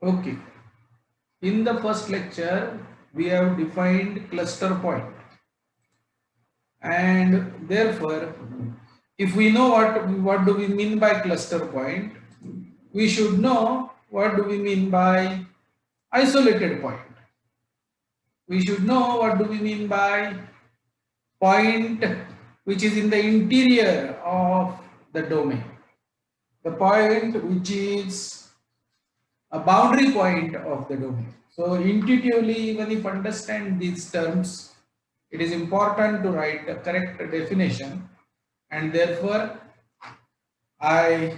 Okay. In the first lecture, we have defined cluster point, and therefore, if we know what do we mean by cluster point, we should know what do we mean by isolated point. We should know what do we mean by point which is in the interior of the domain. The point which is a boundary point of the domain. So intuitively, even if understand these terms, it is important to write the correct definition, and therefore I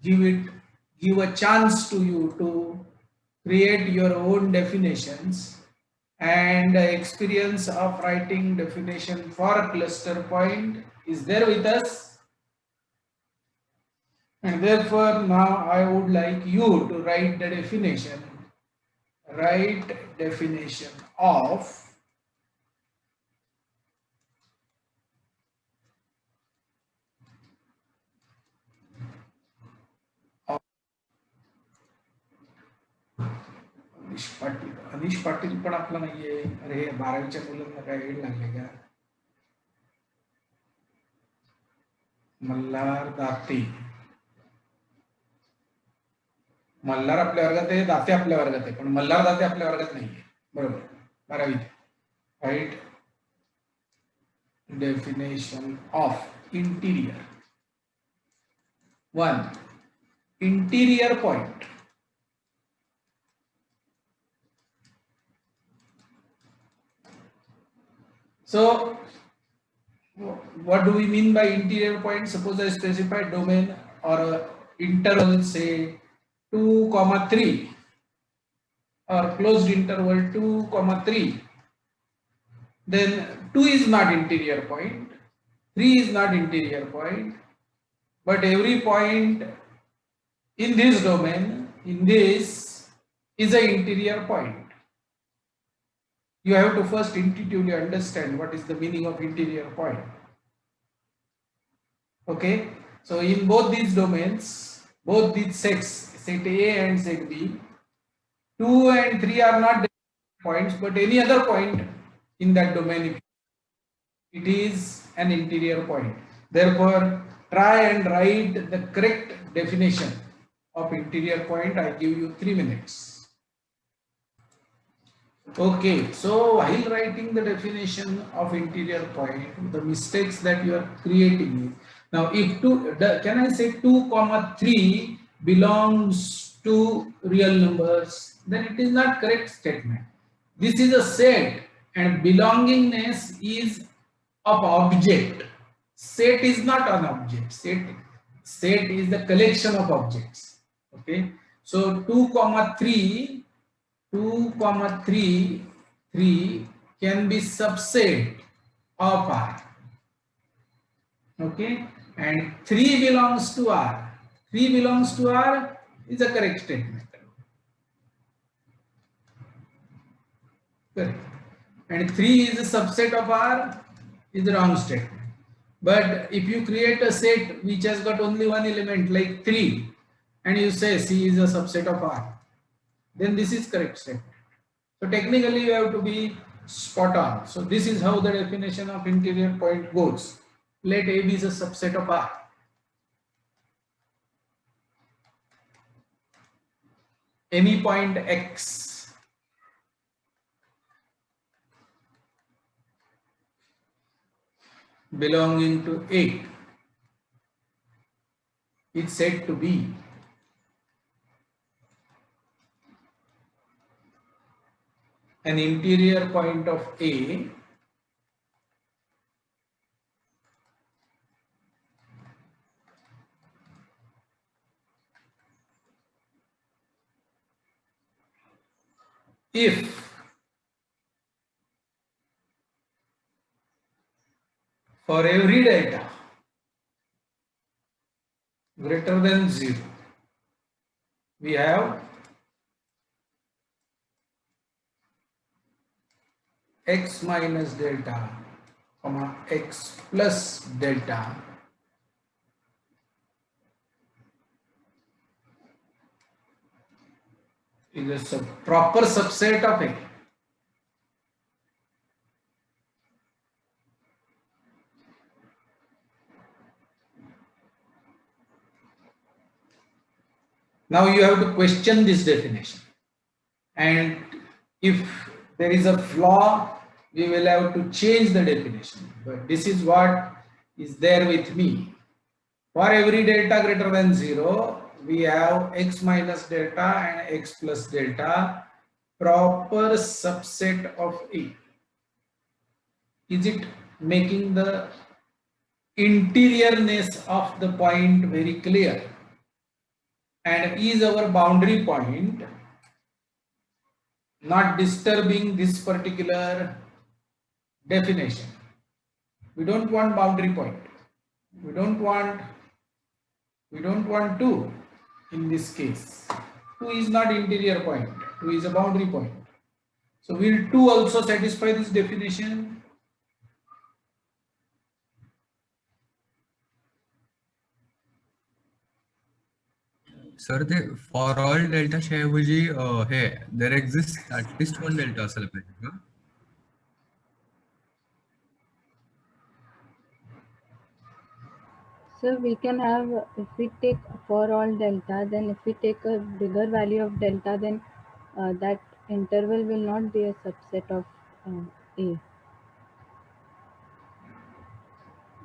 give a chance to you to create your own definitions, and the experience of writing definition for a cluster point is there with us, and therefore now I would like you to write the definition. Write definition of अनिश पाटील. अनिश पाटील पण आपला नाहीये. अरे 12वीच्या मुलांना काय वेळ लागले का? मल्हार दाते. मल्हार आपल्या वर्गात आहे, दाते आपल्या वर्गात आहे, पण मल्हार दाते आपल्या वर्गात नाहीये. बरोबर. 12वीत. Right definition of interior. 1. Interior point. So what do we mean by interior point? Suppose I specify domain or interval, say 2, 3, or closed interval 2, 3. Then 2 is not interior point, 3 is not interior point, but every point in this domain, in this, is an interior point. You have to first intuitively understand what is the meaning of interior point. Okay, so in both these domains, both these sets, set A and set B, 2 and 3 are not points, but any other point in that domain, it is an interior point. Therefore, try and write the correct definition of interior point. I give you 3 minutes. Okay, so while writing the definition of interior point, the mistakes that you are creating. Now, if can I say 2, 3 belongs to real numbers, then it is not correct statement. This is a set, and belongingness is of object. Set is not an object. Set is the collection of objects. Okay, so 2, 3. 2, 3 can be subset of R. Okay, and 3 belongs to R. 3 belongs to R is a correct statement. Correct. And 3 is a subset of R is the wrong statement. But if you create a set which has got only one element like 3, and you say C is a subset of R, then this is correct statement. So technically you have to be spot on. So this is how the definition of interior point goes. Let A be a subset of R. Any point X belonging to A is said to be an interior point of A if for every delta greater than 0 we have x minus delta, x plus delta is a proper subset of A. Now you have to question this definition, and if there is a flaw, we will have to change the definition. But this is what is there with me. For every delta greater than 0, we have x minus delta and x plus delta, proper subset of A. Is it making the interiorness of the point very clear? And is our boundary point not disturbing this particular definition? We don't want boundary point. We don't want 2 in this case. 2 is not interior point. 2 is a boundary point. So will 2 also satisfy this definition? Sir ते for all डेल्टाच्या ऐवजी हे देर exist at least one delta असायला पाहिजे का? So we can have, if we take for all delta, then if we take a bigger value of delta, then that interval will not be a subset of A.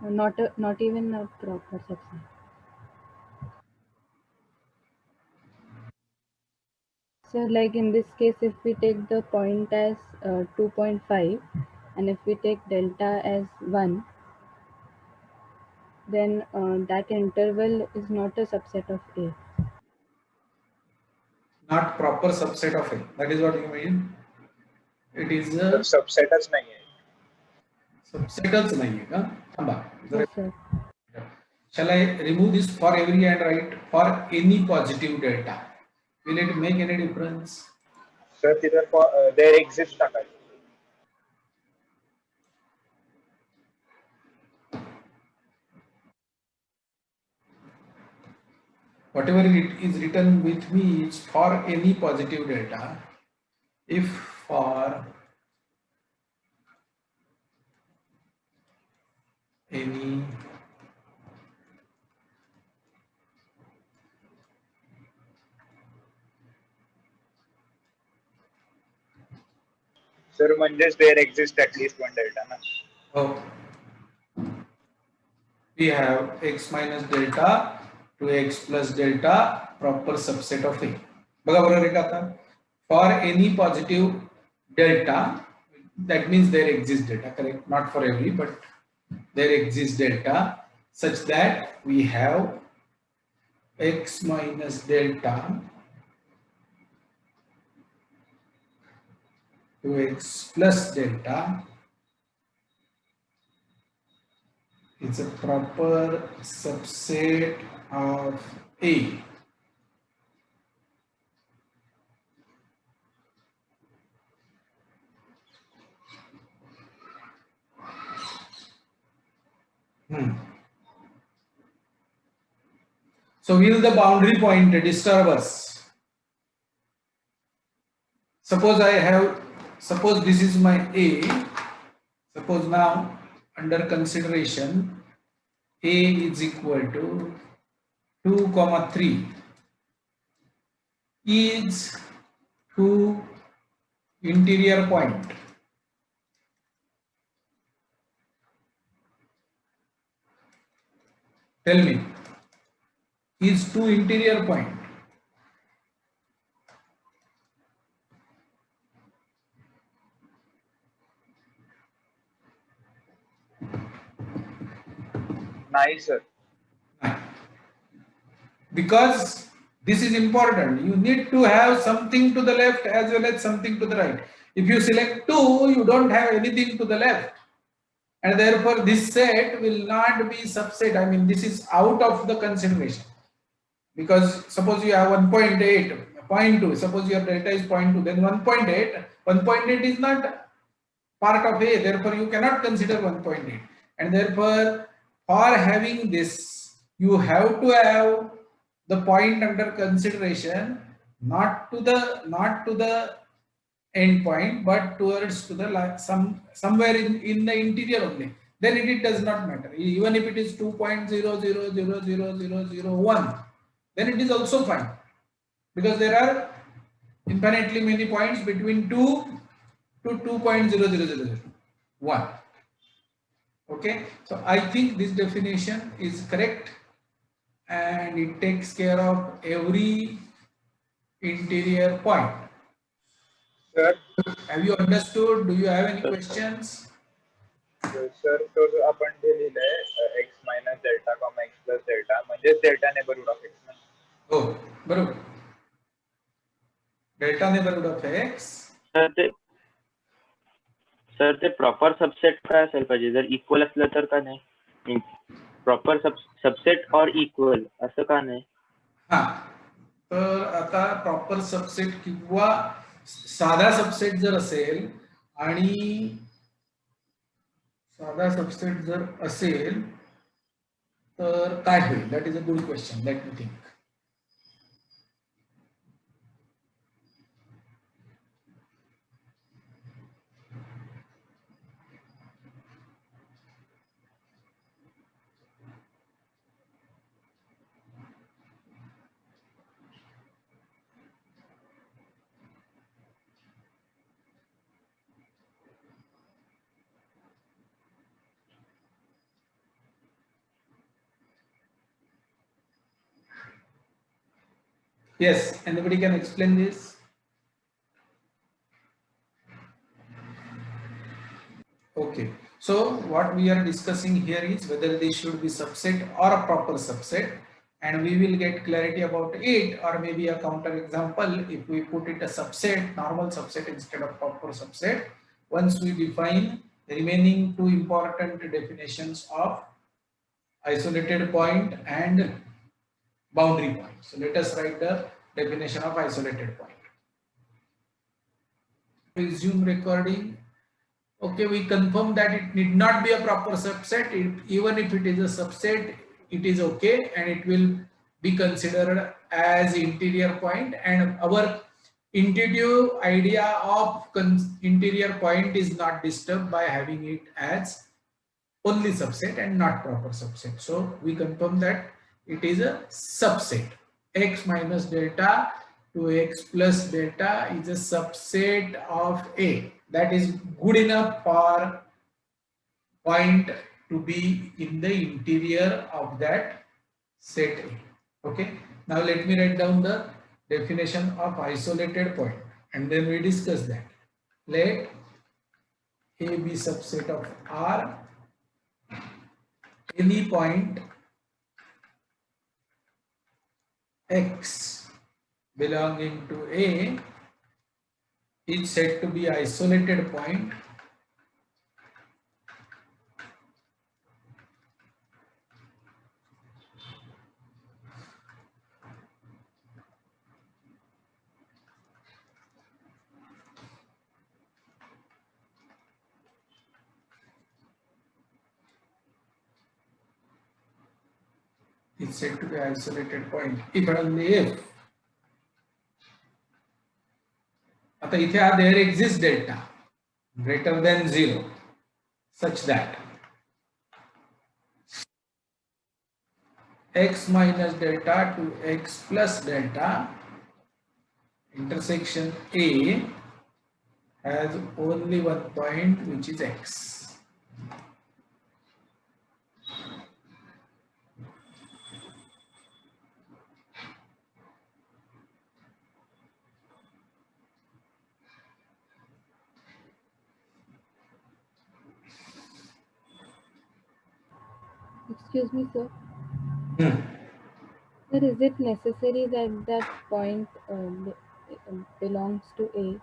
Not even a proper subset. So like in this case, if we take the point as 2.5 and if we take delta as 1, then that interval is not a subset of A. Not proper subset of A. That is what you mean? It is a सबसेटच नाही आहे. subsetच नाहीये का? थांबा. Yes, sir. Shall I remove this for every and write for any positive delta? Will it make any difference? Sir तिथं देर exist टाकायचं. Whatever it is written with me is for any positive delta. If for any sir म्हणजेच देर exist at least one delta ना. we have x minus delta to x plus delta proper subset of A. बघा बरोबर आहे का आता? For any positive delta, that means there exists delta, correct? Not for every, but there exists delta such that we have x minus delta to x plus delta is a proper subset of A. So will the boundary point disturb us? Suppose this is my A. Suppose now under consideration A is equal to 2, 3 is to interior point. Tell me, is to interior point? नाही sir. Because this is important. You need to have something to the left as well as something to the right. If you select 2, you don't have anything to the left. And therefore this set will not be subset. I mean, this is out of the consideration. Because suppose you have 1.8, 0.2, suppose your delta is 0.2, then 1.8 is not part of A, therefore you cannot consider 1.8. And therefore, for having this, you have to have the point under consideration not to the end point, but towards to the somewhere in the interior only. Then it does not matter. Even if it is 2.00000001, then it is also fine, because there are infinitely many points between 2 to 2.00001. Okay, so I think this definition is correct and it takes care of every interior point. Sir, Have you understood? Do you have any questions? Sir तो जो आपण जे लिहिलंय x minus delta comma x plus delta म्हणजेच delta neighbourhood of x ना. हो, बरोबर. Delta neighbourhood of x. Sir ते proper subset काय असेल पाहिजे? जर इक्वल असलं तर का नाही? प्रॉपर सबसेट और इक्वल असं का नाही? हा, तर आता प्रॉपर सबसेट किंवा साधा सबसेट जर असेल आणि साधा सबसेट जर असेल तर काय होईल? That is a good question. Let me think. Yes, anybody can explain this? Okay, so what we are discussing here is whether they should be subset or a proper subset, and we will get clarity about it, or maybe a counter example if we put it a subset, normal subset instead of proper subset, once we define the remaining two important definitions of isolated point and boundary point. So let us write the definition of isolated point. Resume recording. Okay, we confirm that it need not be a proper subset. Even if it is a subset, it is okay and it will be considered as interior point, and our intuitive idea of interior point is not disturbed by having it as only subset and not proper subset. So we confirm that it is a subset. X minus delta to x plus delta is a subset of A. That is good enough for point to be in the interior of that set A. Okay. Now let me write down the definition of isolated point and then we discuss that. Let A be subset of R. Any point X belonging to A is said to be isolated point is said to be isolated point if and only if. आता इथे there exists delta greater than 0 such that x minus delta to x plus delta intersection A has only one point, which is x. Excuse me, sir. Sir, is it necessary that that point belongs to A?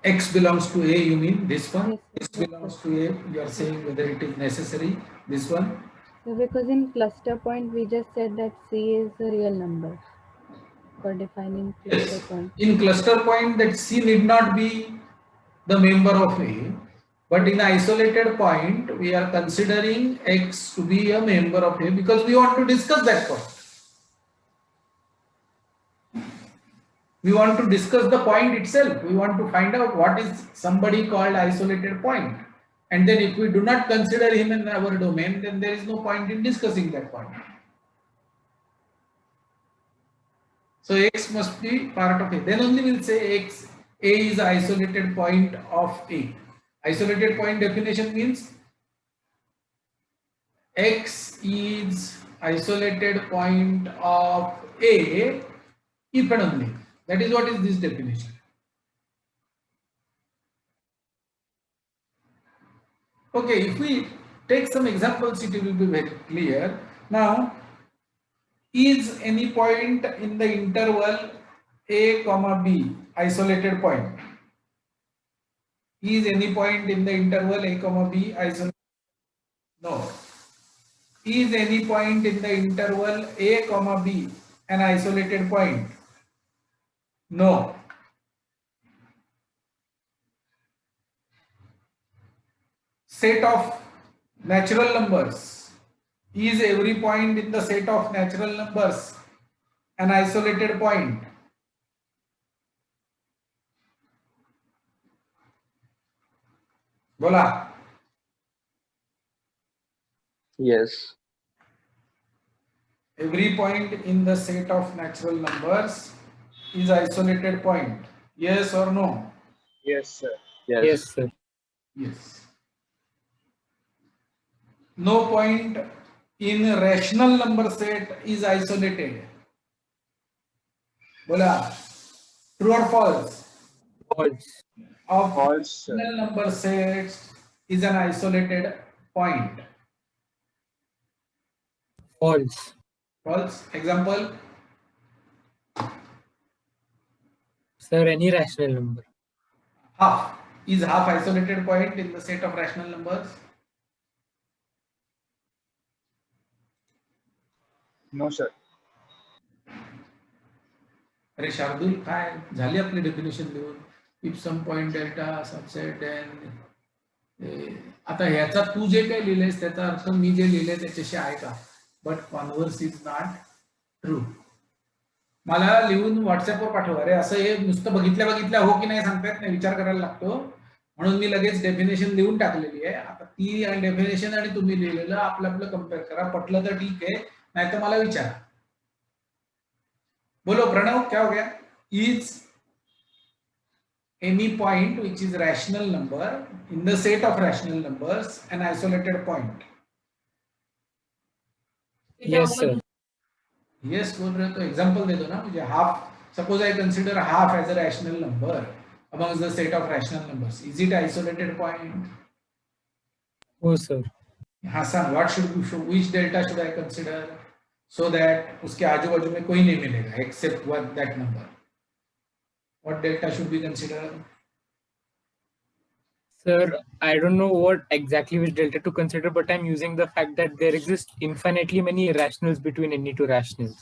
X belongs to A, you mean this one? Yes, X yes, belongs yes. to A, you are saying whether it is necessary, this one? So because in cluster point we just said that C is a real number for defining cluster Yes. point. In cluster point, that C need not be the member of A. But in isolated point, we are considering X to be a member of A because we want to discuss that point. We want to discuss the point itself. We want to find out what is somebody called isolated point. And then if we do not consider him in our domain, then there is no point in discussing that point. So X must be part of A. Then only we'll say X, A is isolated point of A. Isolated point definition means X is isolated point of A if and only. That is what is this definition. Okay, if we take some examples, it will be very clear. Now, is any point in the interval A comma B isolated point? Is any point in the interval A comma B isolated? No. Is any point in the interval A comma B an isolated point? No. Set of natural numbers. Is every point in the set of natural numbers an isolated point? Bola. Yes. Every point in the set of natural numbers is isolated point. Yes or no? Yes, sir. Yes. Yes, sir. Yes. No point in rational number set is isolated. Bola. True or false? False. Of False, sir. rational number sets is an isolated point. False. False. Example. Sir, any rational number. Half. Is half isolated point in the set of rational numbers? No, sir. अरे शार्दूल काय झाली आपली definition देऊन if some point delta subset and आता ह्याचा तू जे काही लिहिलेस त्याचा अर्थ मी जे लिहिले त्याच्याशी आहे का but converse is not true मला लिहून व्हॉट्सअपवर पाठवा अरे असं हे नुसतं बघितल्या हो की नाही सांगता येत नाही विचार करायला लागतो म्हणून मी लगेच डेफिनेशन लिहून टाकलेली आहे आता ती डेफिनेशन आणि तुम्ही लिहिलेलं आपलं कम्पेअर करा पटलं तर ठीक आहे नाही तर मला विचारा बोलो प्रणव क्या हो गया is any point which is rational number in the set of rational numbers an isolated point Yes, sir. Yes बोल रहे हो तो एग्जांपल दे दो ना मुझे half suppose I consider half as a rational number amongst the set of rational numbers is it isolated point Oh, sir. हाँ सांग what should which delta should I consider so that उसके आजू बाजू में कोई नहीं मिलेगा except what that number what delta should we consider Sir, I don't know what exactly which delta to consider, but I'm using the fact that there exist infinitely many rationals between any two rationals.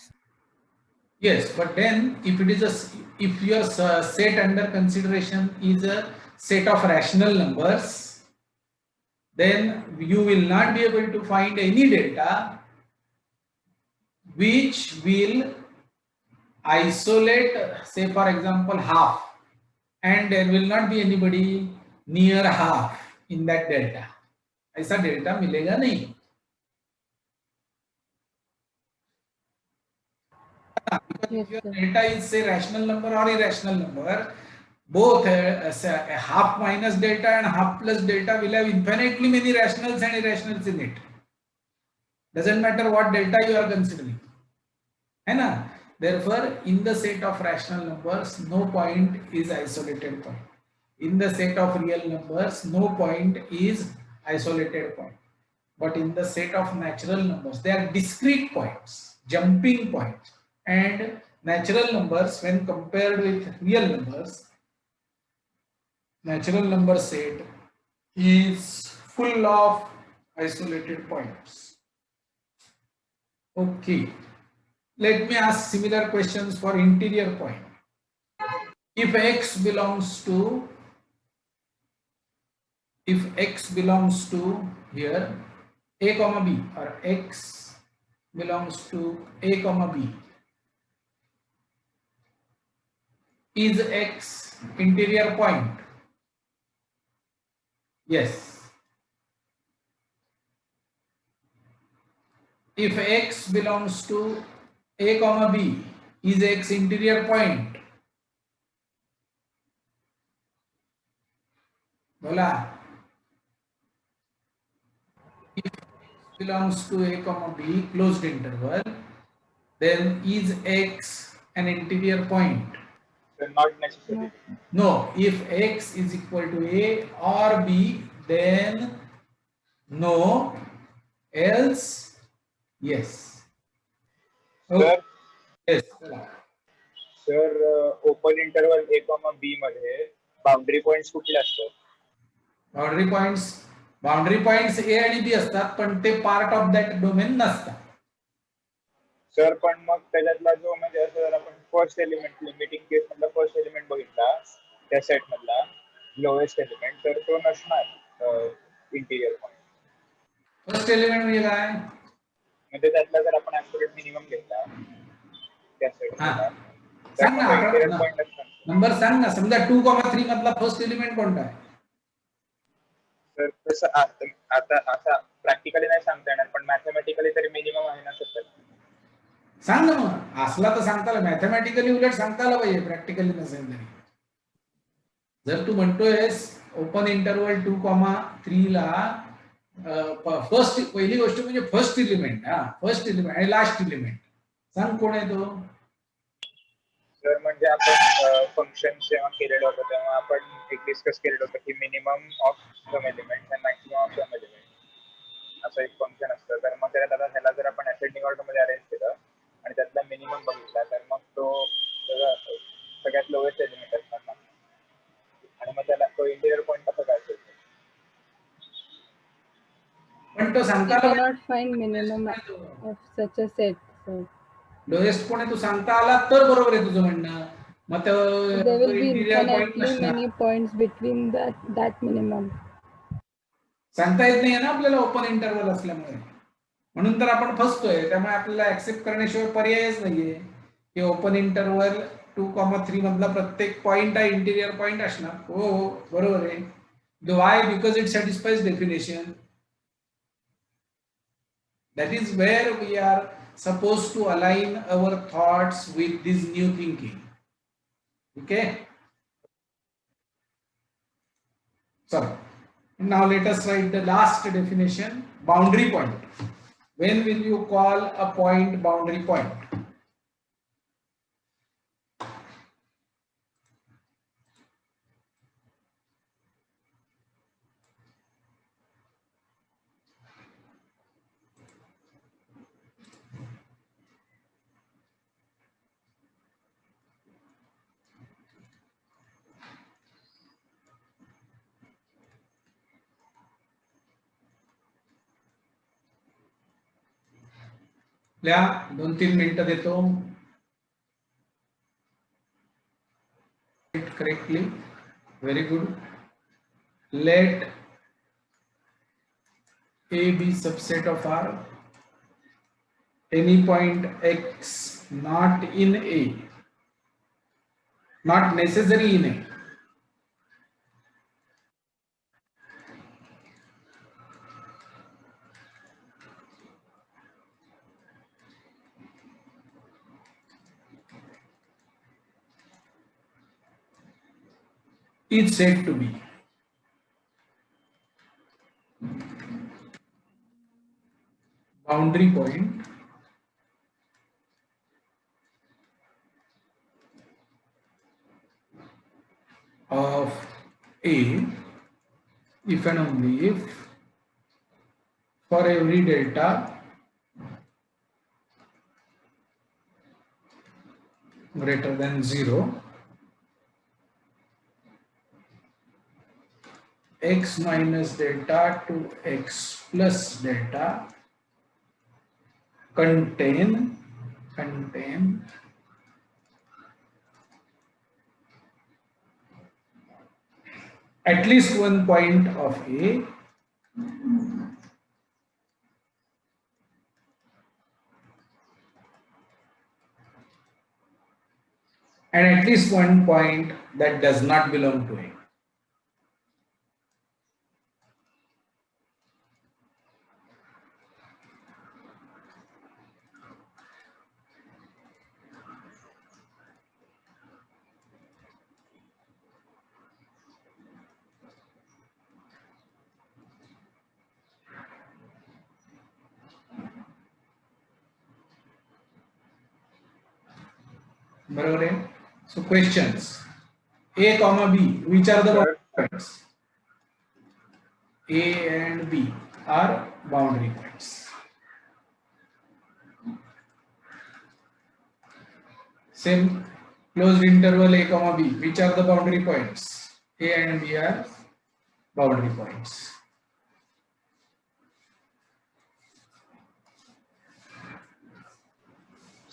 yes but then if it is if your set under consideration is a set of rational numbers then you will not be able to find any delta which will isolate say for example half and there will not be anybody near half in that delta ऐसा delta मिलेगा नहीं Yes, your sir. delta is say rational number or irrational number both half minus delta and half plus delta will have infinitely many rationals and irrationals in it doesn't matter what delta you are considering है ना therefore in the set of rational numbers no point is isolated point in the set of real numbers no point is isolated point but in the set of natural numbers they are discrete points jumping points and natural numbers when compared with real numbers natural number set is full of isolated points okay let me ask similar questions for interior point if x belongs to if x belongs to here a comma b, or x belongs to a comma b, is x interior point? Yes. If x belongs to a comma b, is x interior point? बोला. If x belongs to a comma b closed interval, then is x an interior point? So not necessarily. No. If x is equal to a or b, then no, else yes. Sir, Yes. Sir open interval A comma B मध्ये boundary points कुठले असतात? Boundary points A आणि B असतात, पण ते part of that domain नसतात. Sir पण मग त्याच्यातला जो म्हणजे असं जर आपण फर्स्ट एलिमेंट लिमिटिंग केस मधला फर्स्ट एलिमेंट बघितला त्या सेट मधला लोएस्ट एलिमेंट, तर तो नसणार इंटिरियर पॉइंट. फर्स्ट एलिमेंट म्हणजे काय? म्हणजे त्यातला जर आपण ऍब्सोल्यूट मिनिमम घेतला त्या सेट मधला, तर सांग ना, मग इंटिरियर पॉइंट असणार. नंबर सांग ना. समजा 2,3 मधला फर्स्ट एलिमेंट कोणता आहे? तर तसं आता आता प्रॅक्टिकली नाही सांगता येणार, पण मॅथमॅटिकली तरी मिनिमम आहे ना सर. सांग ना मग. असला तर सांगता आला, मॅथमॅटिकली उलट सांगता आला पाहिजे, प्रॅक्टिकली नसेल तरी. जर तू म्हणतोयस ओपन इंटरवल 2,3 ला फर्स्ट, पहिली गोष्ट म्हणजे फर्स्ट एलिमेंट, फर्स्ट एलिमेंट आणि लास्ट एलिमेंट सांग कोण आहे तो? तर म्हणजे आपण फंक्शन जेव्हा केलेलं होतं तेव्हा आपण एक डिस्कस केलेलं होतं की मिनिमम ऑफ सम एलिमेंट आणि मॅक्सिमम ऑफ सम एलिमेंट असं एक फंक्शन असतं. तर मग त्याला आता ह्याला जर आपण असेंडिंग ऑर्डर मध्ये अरेंज केलं आणि त्यातला मिनिमम बघितला, तर मग तो सगळ्यात लोएस्ट एलिमेंट असणार ना, आणि मग त्याला तो इंटिरियर पॉइंट कसं काय असेल? पण तो We सांगता आला cannot find minimum of such a set. So lowest कोण आहे तो सांगता आला तर बरोबर आहे तुझं म्हणणं. मग there तो will be interior point infinitely नसणार. many points between that minimum. सांगता येत नाही ना आपल्याला ओपन इंटरवल असल्यामुळे, म्हणून तर आपण फसतोय. त्यामुळे आपल्याला ऍक्सेप्ट करण्याशिवाय पर्यायच नाहीये की ओपन इंटरवल 2,3 मधला प्रत्येक पॉइंट हा इंटिरियर पॉइंट असणार. हो हो बरोबर आहे. Why? Because it satisfies definition. That is where we are supposed to align our thoughts with this new thinking. Okay. So now let us write the last definition. Boundary point. When will you call a point boundary point? या 2-3 मिनिटं देतो. Correctly. Very good. Let A be subset of R. Any point X not in A, not necessary in A. Is said to be boundary point of A if and only if for every delta greater than 0, x minus delta to x plus delta contain at least one point of A and at least one point that does not belong to A. बरोबर आहे? So questions A comma B, which are the Sir. boundary points? A and B are boundary points. Same closed interval A comma B, which are the boundary points? A and B are boundary points.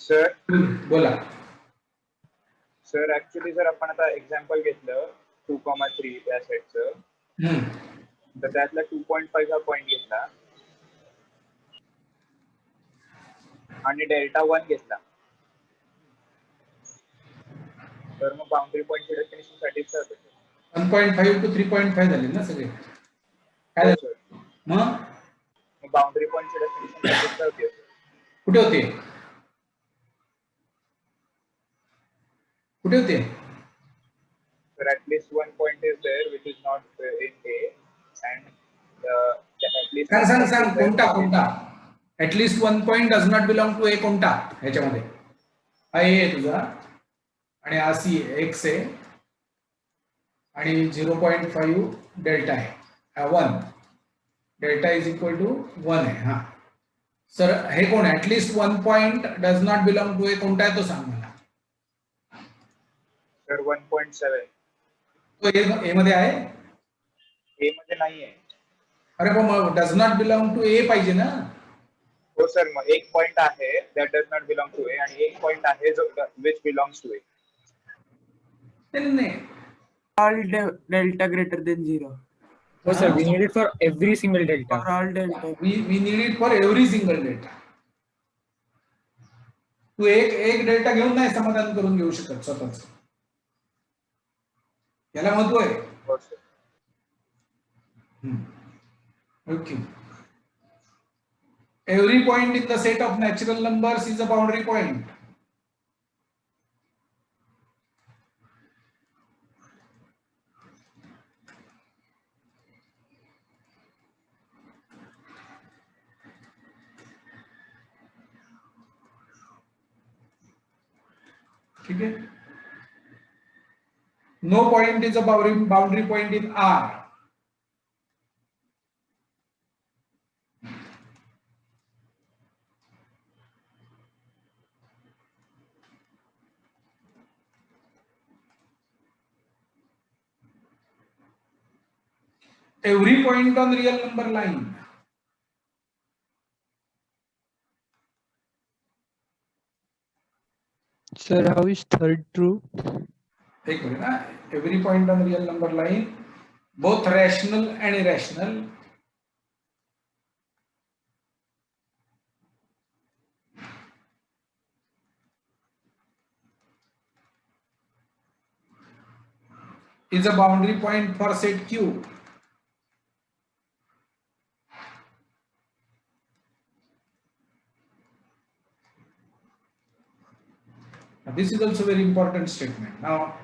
Sir बोला. Sir actually जर आपण आता example घेतलं 2,3 त्या सेटचं, तर त्यातला 2.5 हा point घेतला आणि डेल्टा 1 घेतला, तर मग बाउंड्री पॉईंटची डेफिनेशन साठीच 1.5 to 3.5 झाले ना सगळे. काय झालं? सर मग बाउंड्री पॉईंटची डेफिनेशन साठीच होती. कुठे होते? कुठे होते? तर at least one point is there which is not in A and at least सांग कोणता at least one point does not belong to A कोणता ह्याच्यामध्ये? हा A आहे तुझा आणि हा C X आहे आणि 0.5 डेल्टा आहे. हा 1 डेल्टा इज इक्वल टू 1 आहे. हा सर हे कोण at least one point does not belong to A कोणता आहे तो सांग मला. सर 1.7 तो A मध्ये आहे? A मध्ये नाहीये. अरे पण does not belong to A पाहिजे ना. हो सर, मग एक पॉइंट आहे that does not belong to A आणि एक पॉइंट आहे जो विच बिलॉंग्स टू ए. नाही all delta greater than 0 Oh, sir, we need it for every single delta. for all delta. we need it for every single delta. तू एक delta घेऊन नाही समाधान करून घेऊ शकत स्वतःच. याला महत्व आहे. हो sir. Okay. Every point in the set of natural numbers is a boundary point. ठीक है? No point is a boundary point in R. Every point on real number line. Sir, how is third true? एक minute ना. Every point on real number line, both rational and irrational, is a boundary point for set Q. Now, this is also very important statement. Now,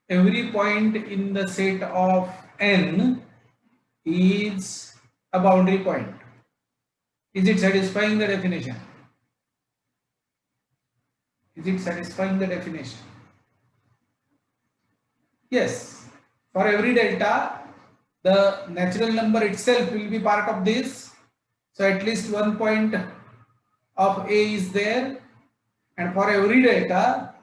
every point in the set of N is a boundary point. Is it satisfying the definition? Is it satisfying the definition? Yes. For every delta, the natural number itself will be part of this. So at least one point of A is there, and for every delta,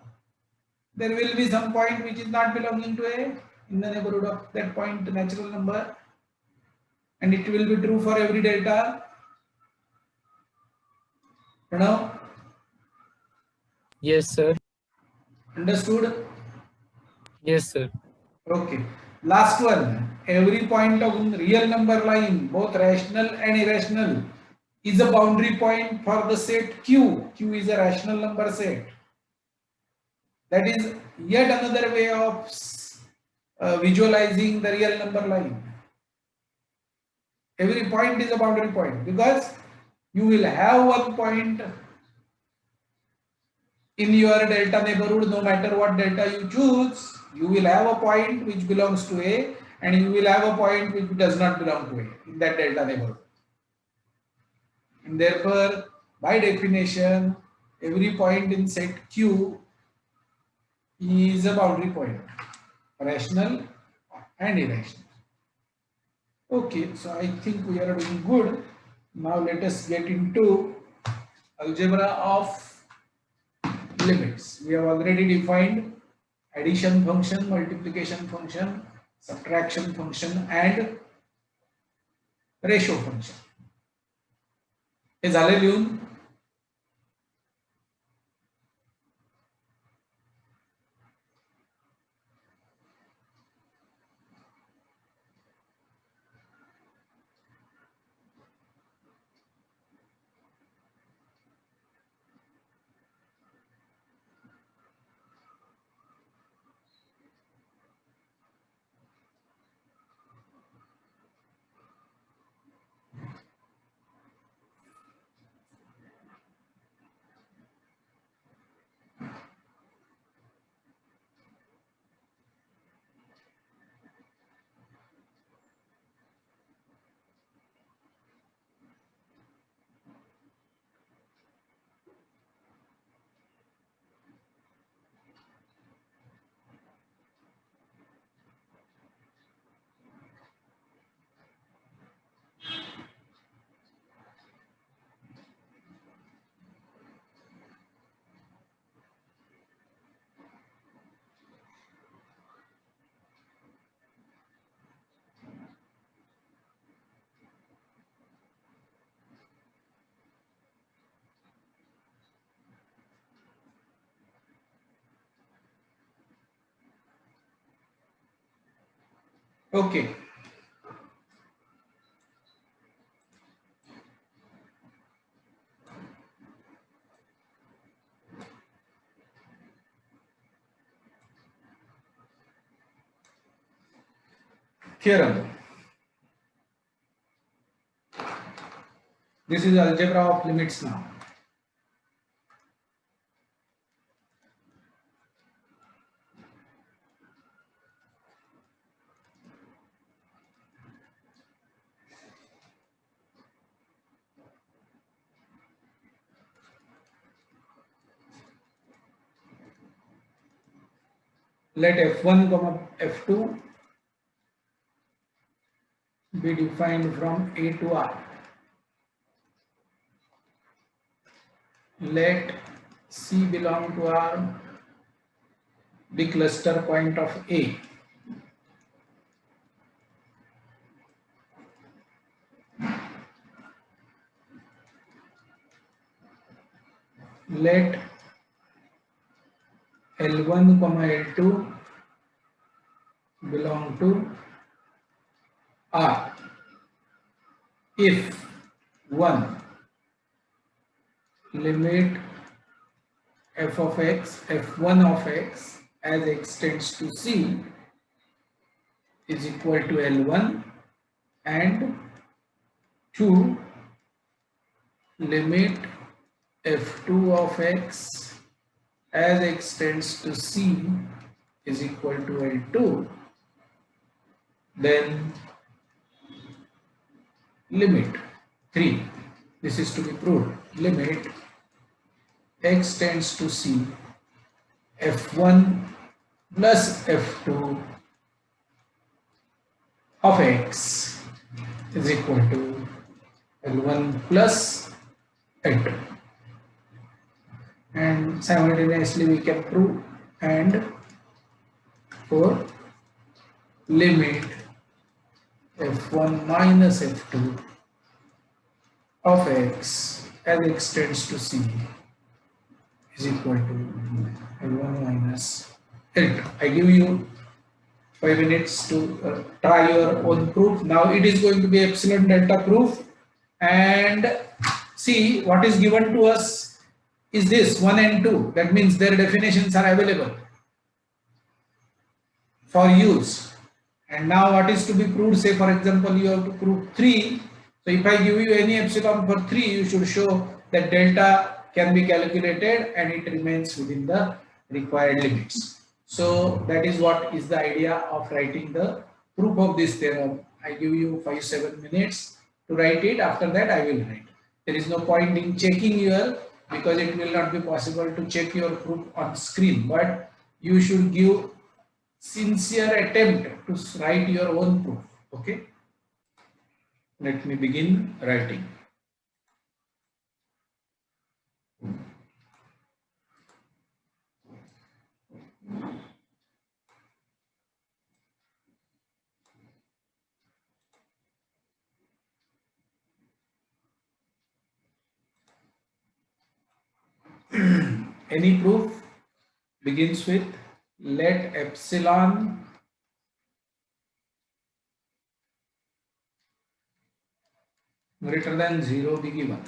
there will be some point which is not belonging to A in the neighborhood of that point natural number, and it will be true for every delta. You know? Yes, sir. Understood? Yes, sir. Okay. Last one. every point of real number line, both rational and irrational, is a boundary point for the set Q. Q is a rational number set. That is yet another way of visualizing the real number line. Every point is a boundary point because you will have one point in your delta neighborhood. No matter what delta you choose, you will have a point which belongs to A, and you will have a point which does not belong to A in that delta neighborhood. And therefore, by definition, every point in set Q is a boundary point, rational and irrational. Okay, so I think we are doing good. Now let us get into algebra of limits. We have already defined addition function, multiplication function, subtraction function and ratio function. हे झाले लिहून? Okay. Theorem. This is algebra of limits now. Let f1 comma f2 be defined from A to R. Let C belong to R, the cluster point of A. Let L1 comma L2 belong to R if 1 limit f of x, f1 of x as x tends to C is equal to L1, and 2 limit f2 of x as x tends to C is equal to L2, then limit 3, this is to be proved, limit x tends to C f1 plus f2 of x is equal to L1 plus L2, and simultaneously we can prove and for limit f1 minus f2 of x as x tends to C is equal to L1 minus L2. I give you 5 minutes to try your own proof. Now it is going to be epsilon delta proof, and see what is given to us is this 1 and 2. That means their definitions are available for use. And now what is to be proved? Say for example you have to prove 3. So if I give you any epsilon for 3, you should show that delta can be calculated and it remains within the required limits. So that is what is the idea of writing the proof of this theorem. I give you 5-7 minutes to write it. After that I will write. There is no point in checking your, because it will not be possible to check your proof on screen, but you should give sincere attempt to write your own proof. Okay, let me begin writing. Any proof begins with let epsilon greater than 0 be given.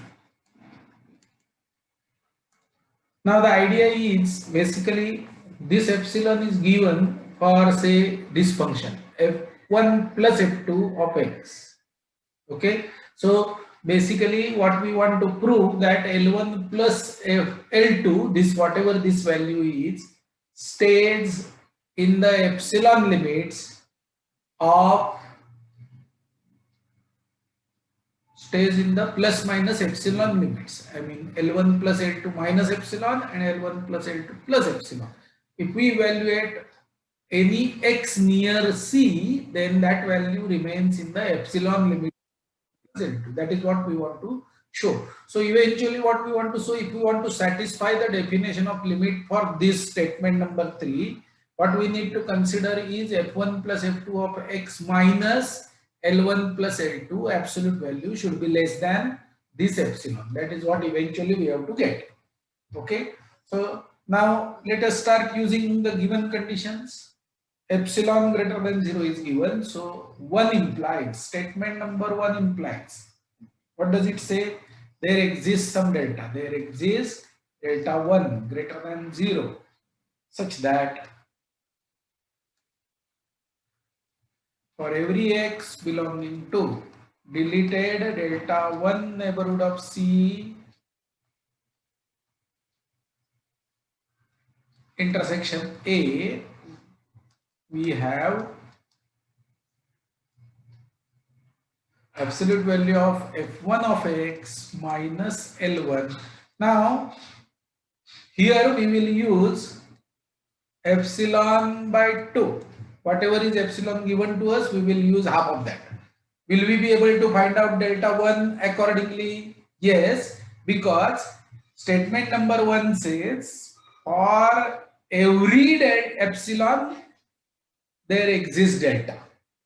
Now the idea is basically this epsilon is given for say this function f1 plus f2 of x. Okay, so basically what we want to prove that L1 plus L2, this whatever this value is, stays in the epsilon limits of, stays in the plus minus epsilon limits. I mean L1 plus L2 minus epsilon and L1 plus L2 plus epsilon. If we evaluate any x near C, then that value remains in the epsilon limit. That is what we want to show. So eventually what we want to show, if we want to satisfy the definition of limit for this statement number 3, what we need to consider is f1 plus f2 of x minus L1 plus L2 absolute value should be less than this epsilon. That is what eventually we have to get. Okay, so now let us start using the given conditions. Epsilon greater than 0 is given, so 1 implies, statement number 1 implies, what does it say? There exists some delta, there exists delta 1 greater than 0 such that for every x belonging to deleted delta 1 neighborhood of C intersection A, we have absolute value of f1 of x minus L1. Now here we will use epsilon by 2. Whatever is epsilon given to us, we will use half of that. Will we be able to find out delta 1 accordingly? Yes, because statement number 1 says for every epsilon there exists delta.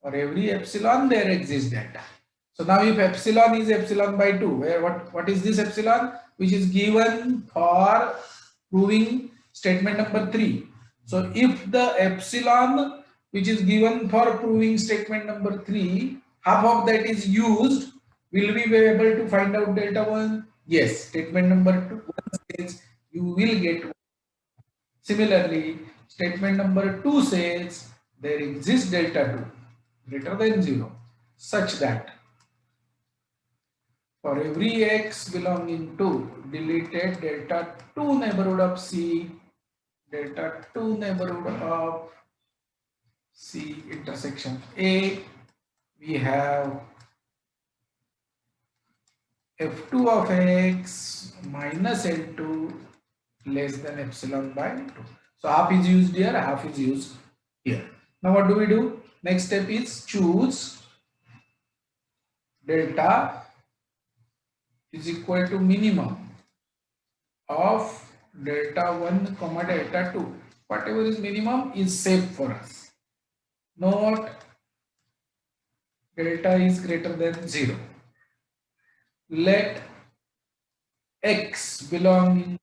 For every epsilon there exists delta. So now if epsilon is epsilon by 2, where what is this epsilon? Which is given for proving statement number 3. So if the epsilon which is given for proving statement number 3, half of that is used, will we be able to find out delta 1? Yes, statement number 2 says you will get 1. Similarly, statement number 2 says there exists delta 2 greater than 0 such that for every x belonging to deleted delta 2 neighborhood of C, delta 2 neighborhood of C intersection A, we have f2 of x minus L2 less than epsilon by 2. So half is used here, half is used here. Now what do we do? Next step is choose delta is equal to minimum of delta 1 comma delta 2. Whatever is minimum is safe for us. Note delta is greater than 0. Let x belong in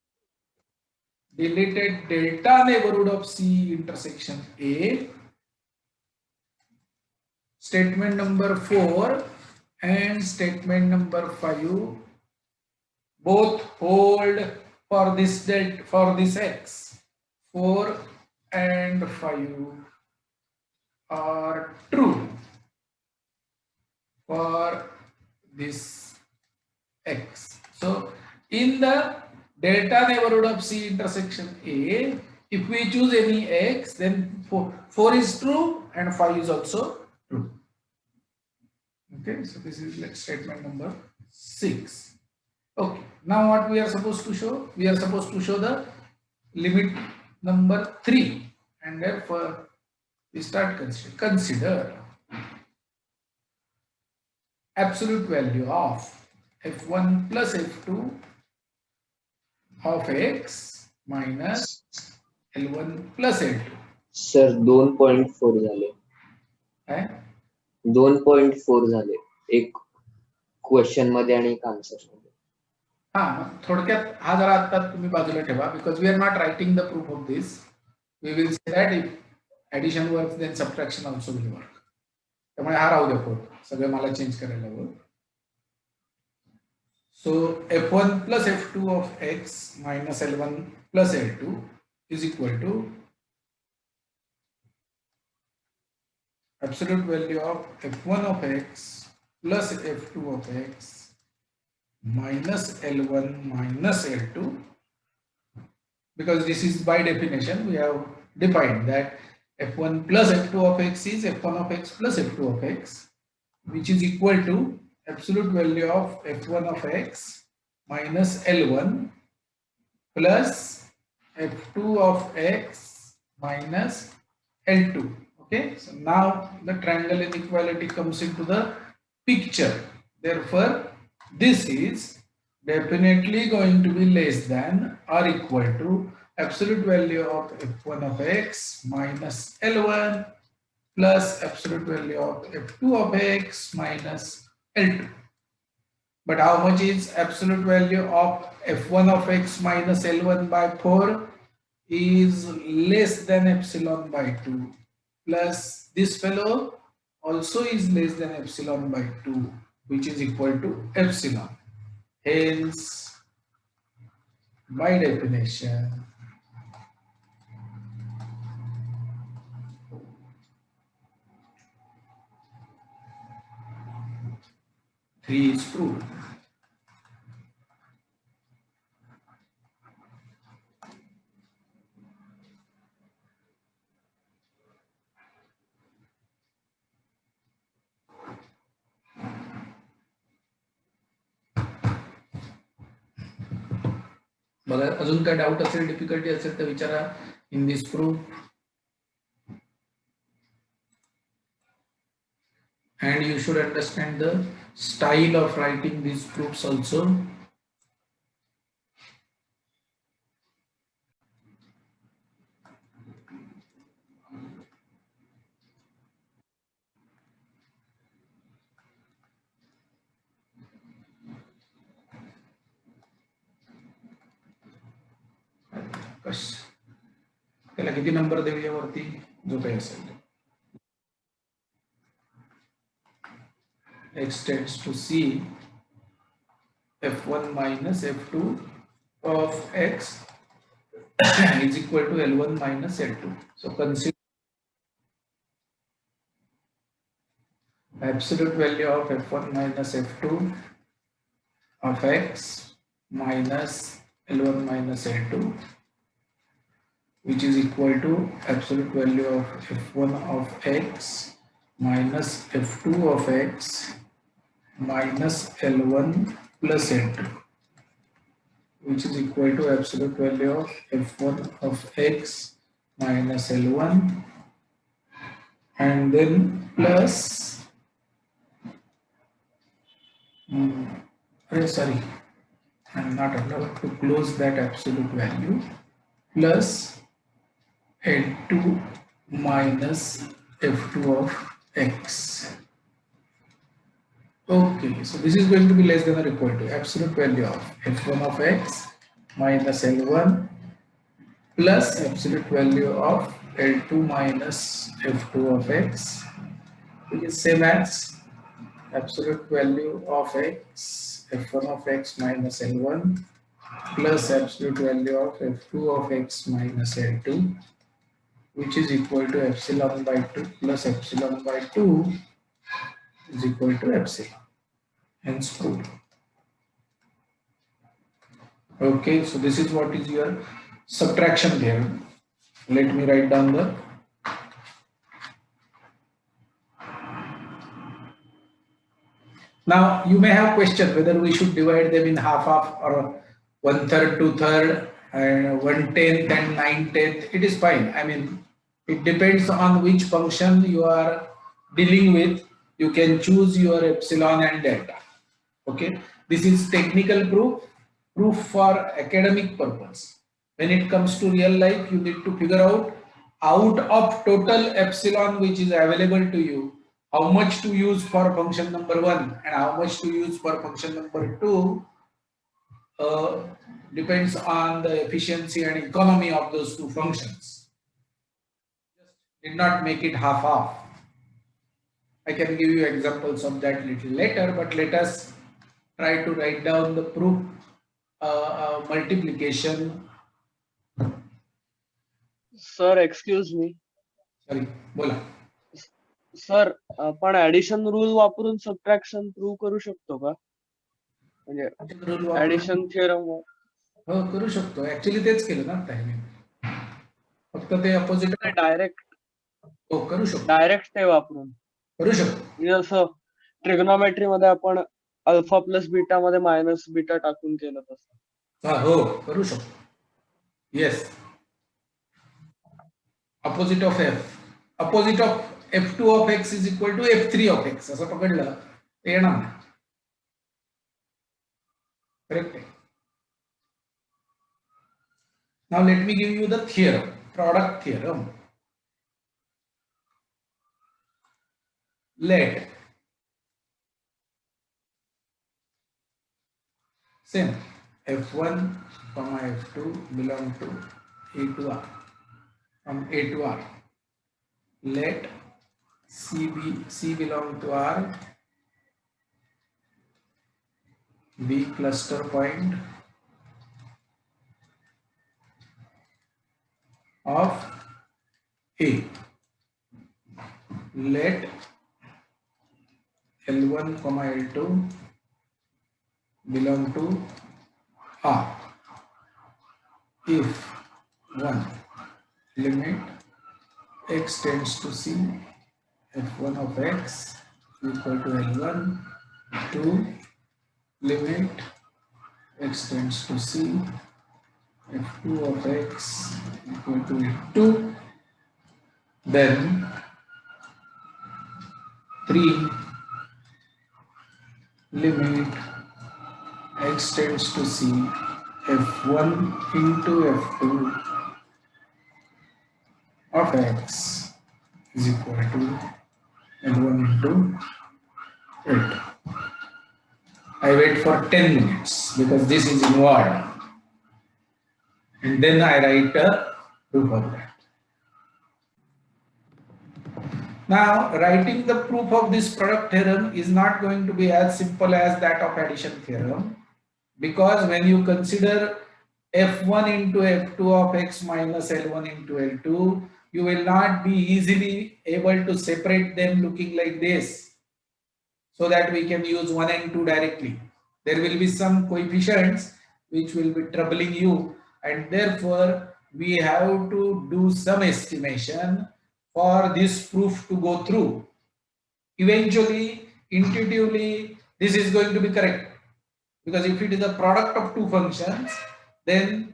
deleted delta neighborhood of C intersection A statement number 4 and statement number 5 both hold for this x. 4 and 5 are true for this x. So in the delta neighborhood of C intersection A, if we choose any x, then 4 is true and 5 is also true. Okay, so this is like statement number 6. Okay, now what we are supposed to show? We are supposed to show the limit number 3, and therefore we start consider absolute value of f1 plus f2 of x minus L1 plus L2. Sir 2.4 झाले. काय? 2.4 झाले एक question मध्ये आणि एक answer मध्ये. हा, थोडक्यात हा जरा आता तुम्ही बाजूला ठेवा, because we are not writing the proof of this. We will say that if addition work then subtraction also will work. त्यामुळे हा राहू द्या, सगळे मला चेंज करायला हवं. So f1 plus f2 of x minus L1 plus L2 is equal to absolute value of f1 of x plus f2 of x minus L1 minus L2, because this is by definition we have defined that f1 plus f2 of x is f1 of x plus f2 of x, which is equal to absolute value of f1 of x minus L1 plus f2 of x minus L2. Okay, so now the triangle inequality comes into the picture. Therefore, this is definitely going to be less than or equal to absolute value of f1 of x minus L1 plus absolute value of f2 of x minus L2. But how much is absolute value of f1 of x minus L1 by 4 is less than epsilon by 2, plus this fellow also is less than epsilon by 2, which is equal to epsilon. Hence, by definition, three is true. बघा, अजून काय doubt असेल, difficulty असेल तर विचारा in this proof. And you should understand the style of writing these proofs also. त्याला किती number देऊया वरती, जो काही असेल. X tends to C, f1 minus f2 of x is equal to L1 minus L2. So consider absolute value of f1 minus f2 of x minus L1 minus L2, which is equal to absolute value of f1 of x minus f2 of x minus L1 plus L2, which is equal to absolute value of f1 of x minus L1 and then plus I'm not allowed to close that absolute value, plus L2 minus f2 of x. Okay, so this is going to be less than or equal to absolute value of f1 of x minus L1 plus absolute value of L2 minus f2 of x which is same as absolute value of x, f1 of x minus L1 plus absolute value of f2 of x minus L2, which is equal to epsilon by 2 plus epsilon by 2 is equal to epsilon, hence proof. Okay, so this is what is your subtraction theorem. Let me write down the now you may have question whether we should divide them in half or 1/3, 2/3 and 1/10 and 9/10. It is fine. I mean, it depends on which function you are dealing with. You can choose your epsilon and delta. Okay, this is technical proof for academic purpose. When it comes to real life, you need to figure out of total epsilon which is available to you, how much to use for function number 1 and how much to use for function number 2 depends on the efficiency and economy of those two functions. Just did not make it half. I can give you examples of that little later, but let us try to write down the proof multiplication. Sir excuse me Sorry, बोला. Sir आपण addition rule वापरून subtraction prove करू शकतो का म्हणजे addition theorem हो करू शकतो. ऍक्च्युली तेच केलं ना टायमिंग. फक्त ते अपोजिट डायरेक्ट हो करू शकतो. डायरेक्ट ते वापरून करू शकतो. जसं ट्रिग्नोमेट्री मध्ये आपण अल्फा प्लस बीटा मध्ये मायनस बीटा टाकून केलं तसं. हो करू शकतो. Yes. opposite of f2 of x is equal to f3 of x असं पकडलं ते येणार नाही. करेक्ट आहे. Now let me give you the theorem, product theorem. Let same f1 comma f2 belong to a to r. From A to R, let C belong to R, be cluster point of A. Let L1 comma L2 belong to R. If 1 limit x tends to C, f1 of x equal to L1, 2 limit x tends to C, f2 of x equal to L2, then 3 limit x tends to C, f1 into f2 of x is equal to L1 into L2. I wait for 10 minutes because this is involved, and then I write a proof of that. Now, writing the proof of this product theorem is not going to be as simple as that of addition theorem, because when you consider f1 into f2 of x minus L1 into L2, you will not be easily able to separate them looking like this, so that we can use 1 and 2 directly. There will be some coefficients which will be troubling you, and therefore we have to do some estimation for this proof to go through. Eventually, intuitively, this is going to be correct, because if it is a product of two functions, then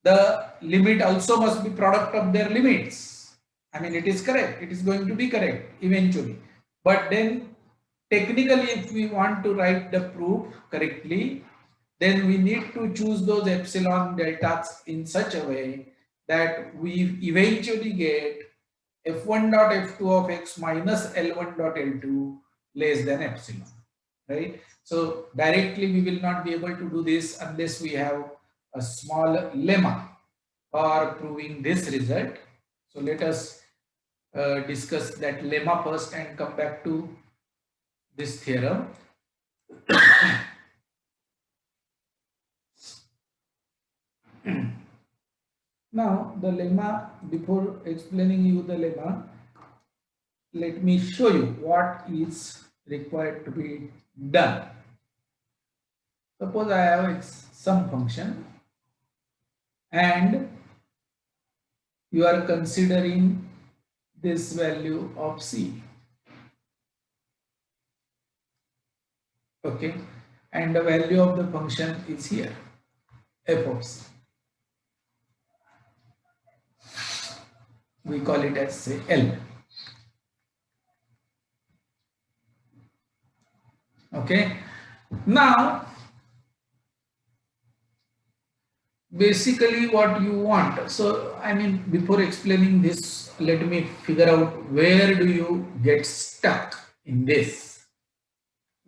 the limit also must be product of their limits. I mean, it is correct. It is going to be correct eventually. But then technically, if we want to write the proof correctly, then we need to choose those epsilon deltas in such a way that we eventually get f1 dot f2 of x minus L1 dot L2 less than epsilon, right? So directly we will not be able to do this unless we have a small lemma for proving this result. So let us discuss that lemma first and come back to this theorem. Now the lemma, before explaining you the lemma, let me show you what is required to be done. Suppose I have some function and you are considering this value of c. Okay, and the value of the function is here, f of c. We call it as say L. Okay, now basically what you want. So I mean, before explaining this, let me figure out where do you get stuck in this.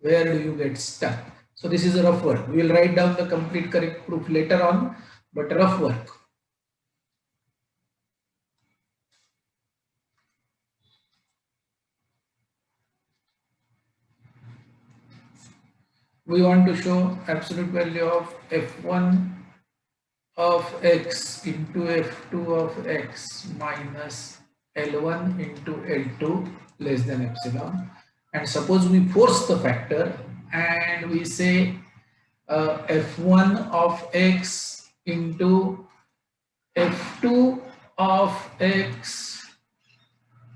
Where do you get stuck? So this is a rough work. We will write down the complete correct proof later on, but rough work. We want to show absolute value of f1 of x into f2 of x minus L1 into L2 less than epsilon. And suppose we force the factor and we say f1 of x into f2 of x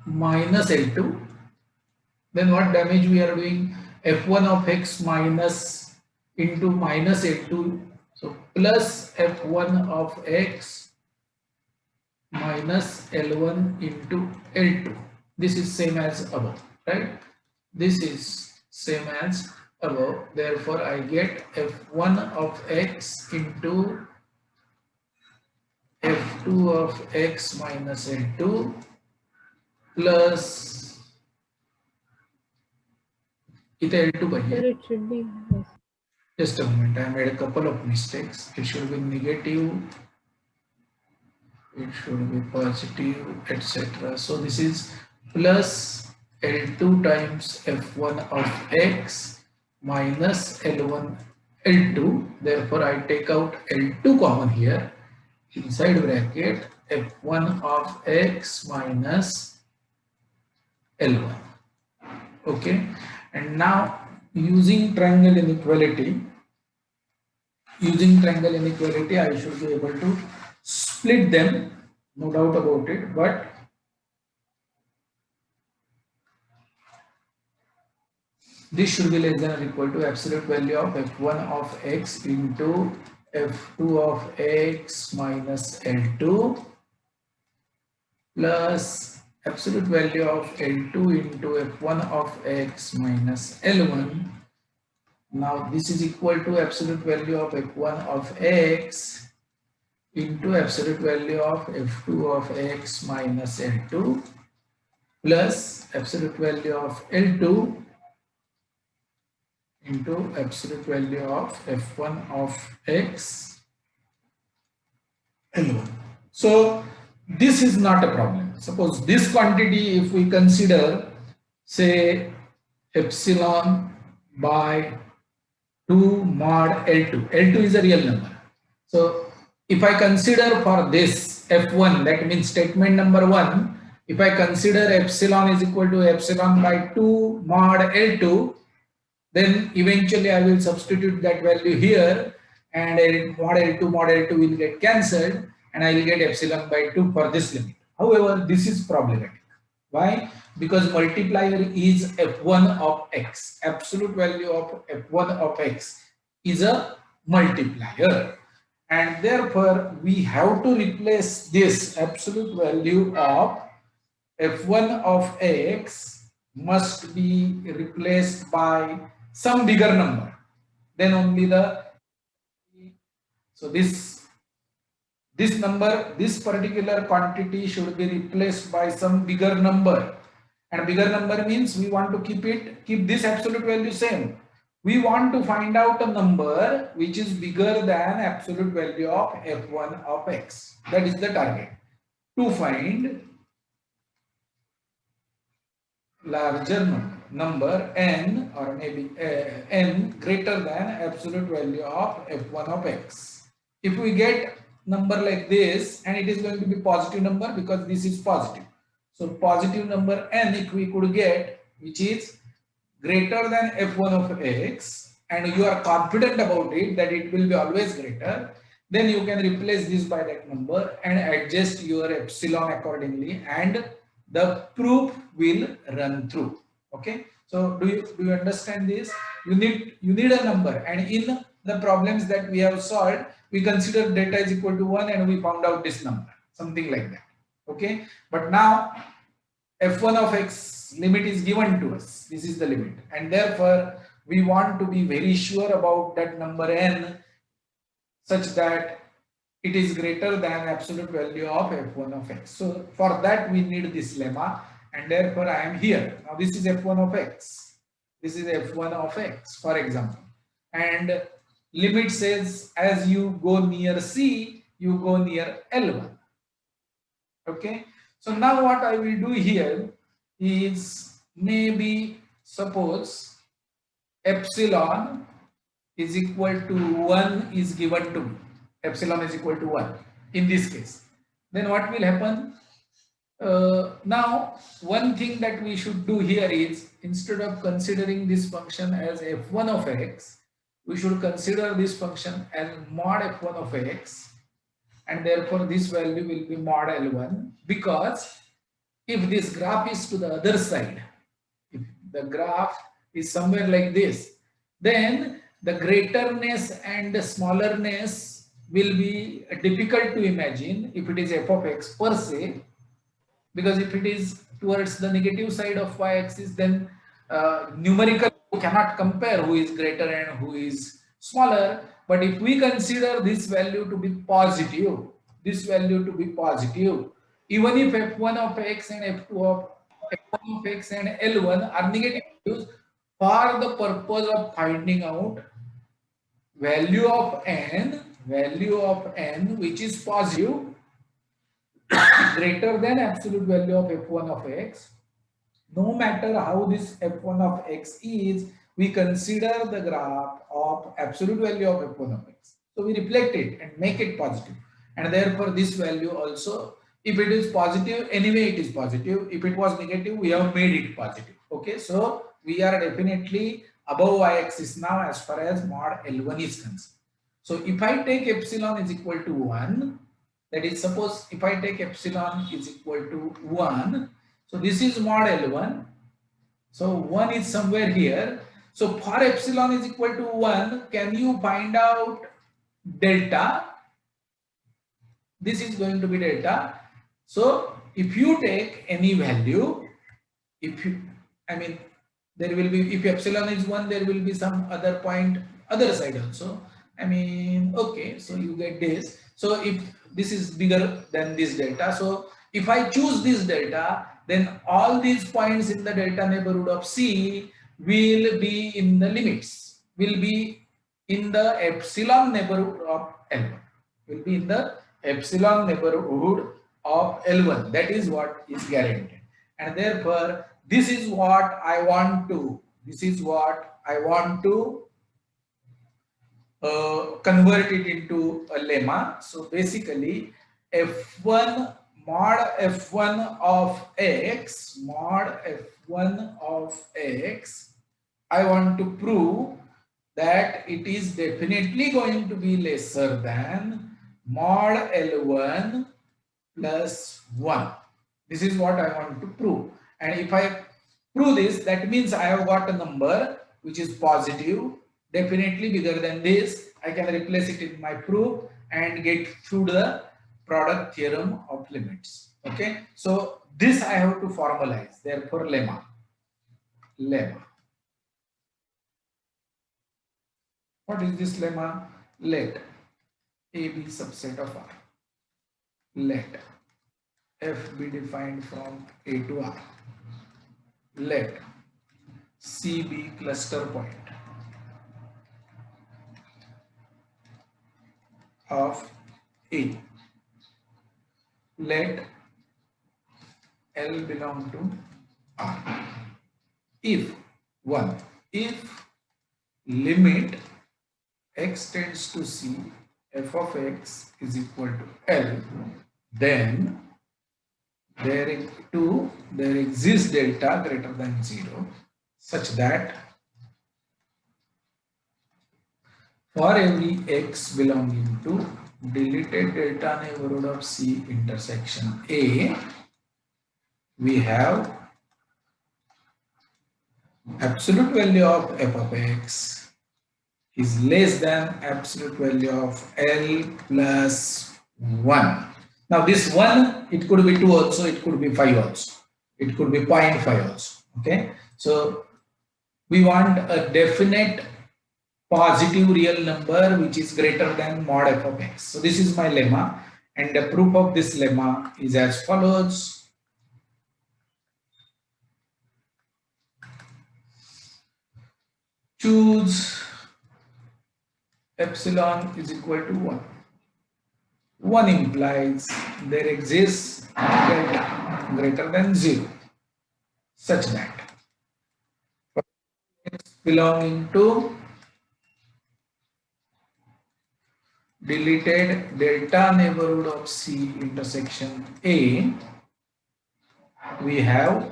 minus L2, then what damage we are doing? f1 of x minus into minus L2, so plus f1 of x minus L1 into L2. This is same as above, right? This is same as above. Therefore, I get f1 of x into f2 of x minus L2 plus L2 Sir, it should be yes. Just a moment, I made a couple of mistakes. It should be negative, it should be positive, etc. So this is plus L2 times f1 of x minus L1 L2. Therefore, I take out L2 common here. Inside bracket f1 of x minus L1. Okay, and now using triangle inequality, I should be able to split them, no doubt about it, but this should be less than or equal to absolute value of f1 of x into f2 of x minus L2 plus absolute value of L2 into f1 of x minus L1. Now this is equal to absolute value of f1 of x into absolute value of f2 of x minus L2 plus absolute value of L2 into absolute value of f1 of x L1. So this is not a problem. Suppose this quantity, if we consider say epsilon by 2 mod L2. L2 is a real number. So if I consider for this f1, that means statement number 1, if I consider epsilon is equal to epsilon by 2 mod L2, then eventually I will substitute that value here and mod L2 will get cancelled and I will get epsilon by 2 for this limit. However, this is problematic. Why? Because multiplier is f1 of x. Absolute value of f1 of x is a multiplier. And therefore, we have to replace this absolute value of f1 of x must be replaced by some bigger number. Then only so this number, this particular quantity should be replaced by some bigger number, and bigger number means we want to keep this absolute value same. We want to find out a number which is bigger than absolute value of f1 of x. That is the target. To find larger number n, or maybe n greater than absolute value of f1 of x. If we get number like this, and it is going to be positive number because this is positive, so positive number n if we could get, which is greater than f1 of x, and you are confident about it that it will be always greater, then you can replace this by that number and adjust your epsilon accordingly, and the proof will run through. Okay, so do you understand this? You need a number, and in the problems that we have solved, we consider delta is equal to 1 and we found out this number, something like that. Okay, but now f1 of x limit is given to us. This is the limit, and therefore we want to be very sure about that number n such that it is greater than absolute value of f1 of x. So for that we need this lemma, and therefore I am here. Now this is f1 of x. This is f1 of x, for example, and limit says as you go near c, you go near L1. Okay, so now what I will do here is, maybe suppose epsilon is equal to 1 is given to me. Epsilon is equal to 1 in this case. Then what will happen? Now one thing that we should do here is, instead of considering this function as f1 of x, we should consider this function as mod f1 of x, and therefore this value will be mod L1, because if this graph is to the other side, if the graph is somewhere like this, then the greaterness and the smallerness will be difficult to imagine if it is f of x per se, because if it is towards the negative side of y-axis, then numerically you cannot compare who is greater and who is smaller. But if we consider this value to be positive, this value to be positive, even if f1 of x and f2 of f1 of x and L1 are negative values, for the purpose of finding out value of n which is positive greater than absolute value of f1 of x, no matter how this f1 of x is, we consider the graph of absolute value of f1 of x. So we reflect it and make it positive, and therefore this value also, if it is positive, anyway it is positive. If it was negative, we have made it positive. Okay, so we are definitely above y-axis now as far as mod L1 is concerned. So if I take epsilon is equal to 1, that is, suppose if I take epsilon is equal to 1, so this is mod L1. So 1 is somewhere here. So for epsilon is equal to 1, can you find out delta? This is going to be delta. So if you take any value, there will be, if epsilon is 1, there will be some other point other side also. Okay, so you get this. So if this is bigger than this delta, so if I choose this delta, then all these points in the delta neighborhood of C will be in the limits, will be in the epsilon neighborhood of L1, will be in the epsilon neighborhood of L1. That is what is guaranteed, and therefore this is what I want to, convert it into a lemma. So basically f1 mod f1 of x, I want to prove that it is definitely going to be lesser than mod L1 plus 1. This is what I want to prove, and if I prove this, that means I have got a number which is positive, definitely bigger than this. I can replace it in my proof and get through the product theorem of limits. Okay, so this I have to formalize, therefore lemma. What is this lemma? Let A be subset of R. Let F be defined from A to R. Let C be cluster point of A. Let L belong to R. if limit x tends to c, f of x is equal to L, then there exists delta greater than 0 such that for every x belonging to deleted delta neighborhood of C intersection A, we have absolute value of f of x is less than absolute value of L plus 1. Now this 1, it could be 2 also, it could be 5 also, it could be 0.5 also. Okay, so we want a definite positive real number which is greater than mod f of x. So this is my lemma, and the proof of this lemma is as follows. Choose epsilon is equal to 1. 1 implies there exists delta greater than 0 such that for x belonging to deleted delta neighborhood of C intersection A, we have,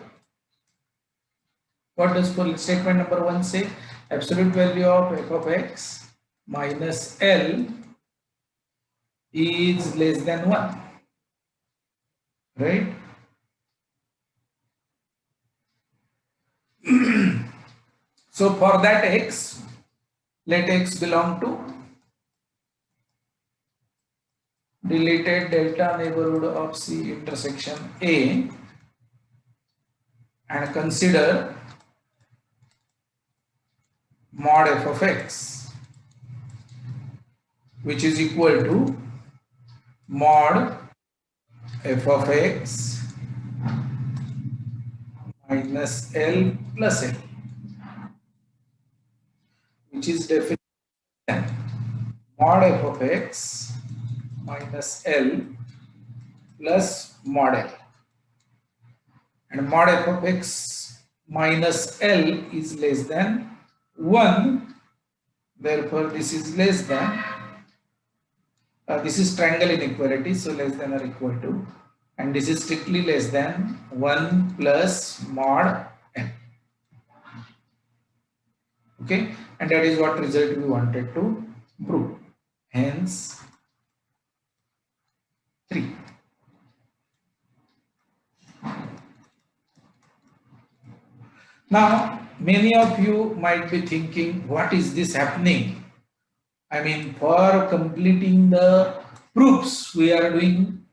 what does statement number 1 say? Absolute value of f of x minus L is less than 1, right? So for that x, let x belong to deleted delta neighborhood of C intersection A, and consider mod f of x, which is equal to mod f of x minus L plus L, which is definitely mod f of x minus L plus mod L, and mod f of x minus L is less than 1, therefore this is less than, this is triangle inequality, so less than or equal to, and this is strictly less than 1 plus mod n. Okay, and that is what result we wanted to prove, hence 3. Now many of you might be thinking, what is this happening? I mean, for completing the proofs, we are doing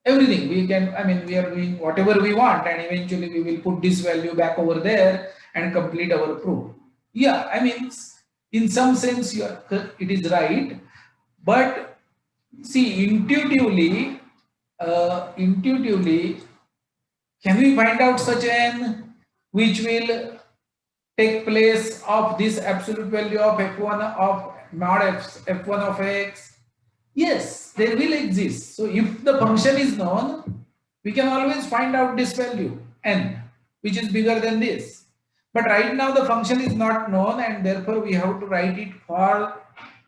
everything. We can, I mean, we are doing whatever we want, and eventually we will put this value back over there and complete our proof. Yeah, I mean, in some sense, it is right, but see, intuitively, can we find out such n which will take place of this absolute value of f1 of mod f1 of x? Yes, there will exist. So if the function is known, we can always find out this value n, which is bigger than this. But right now the function is not known, and therefore we have to write it for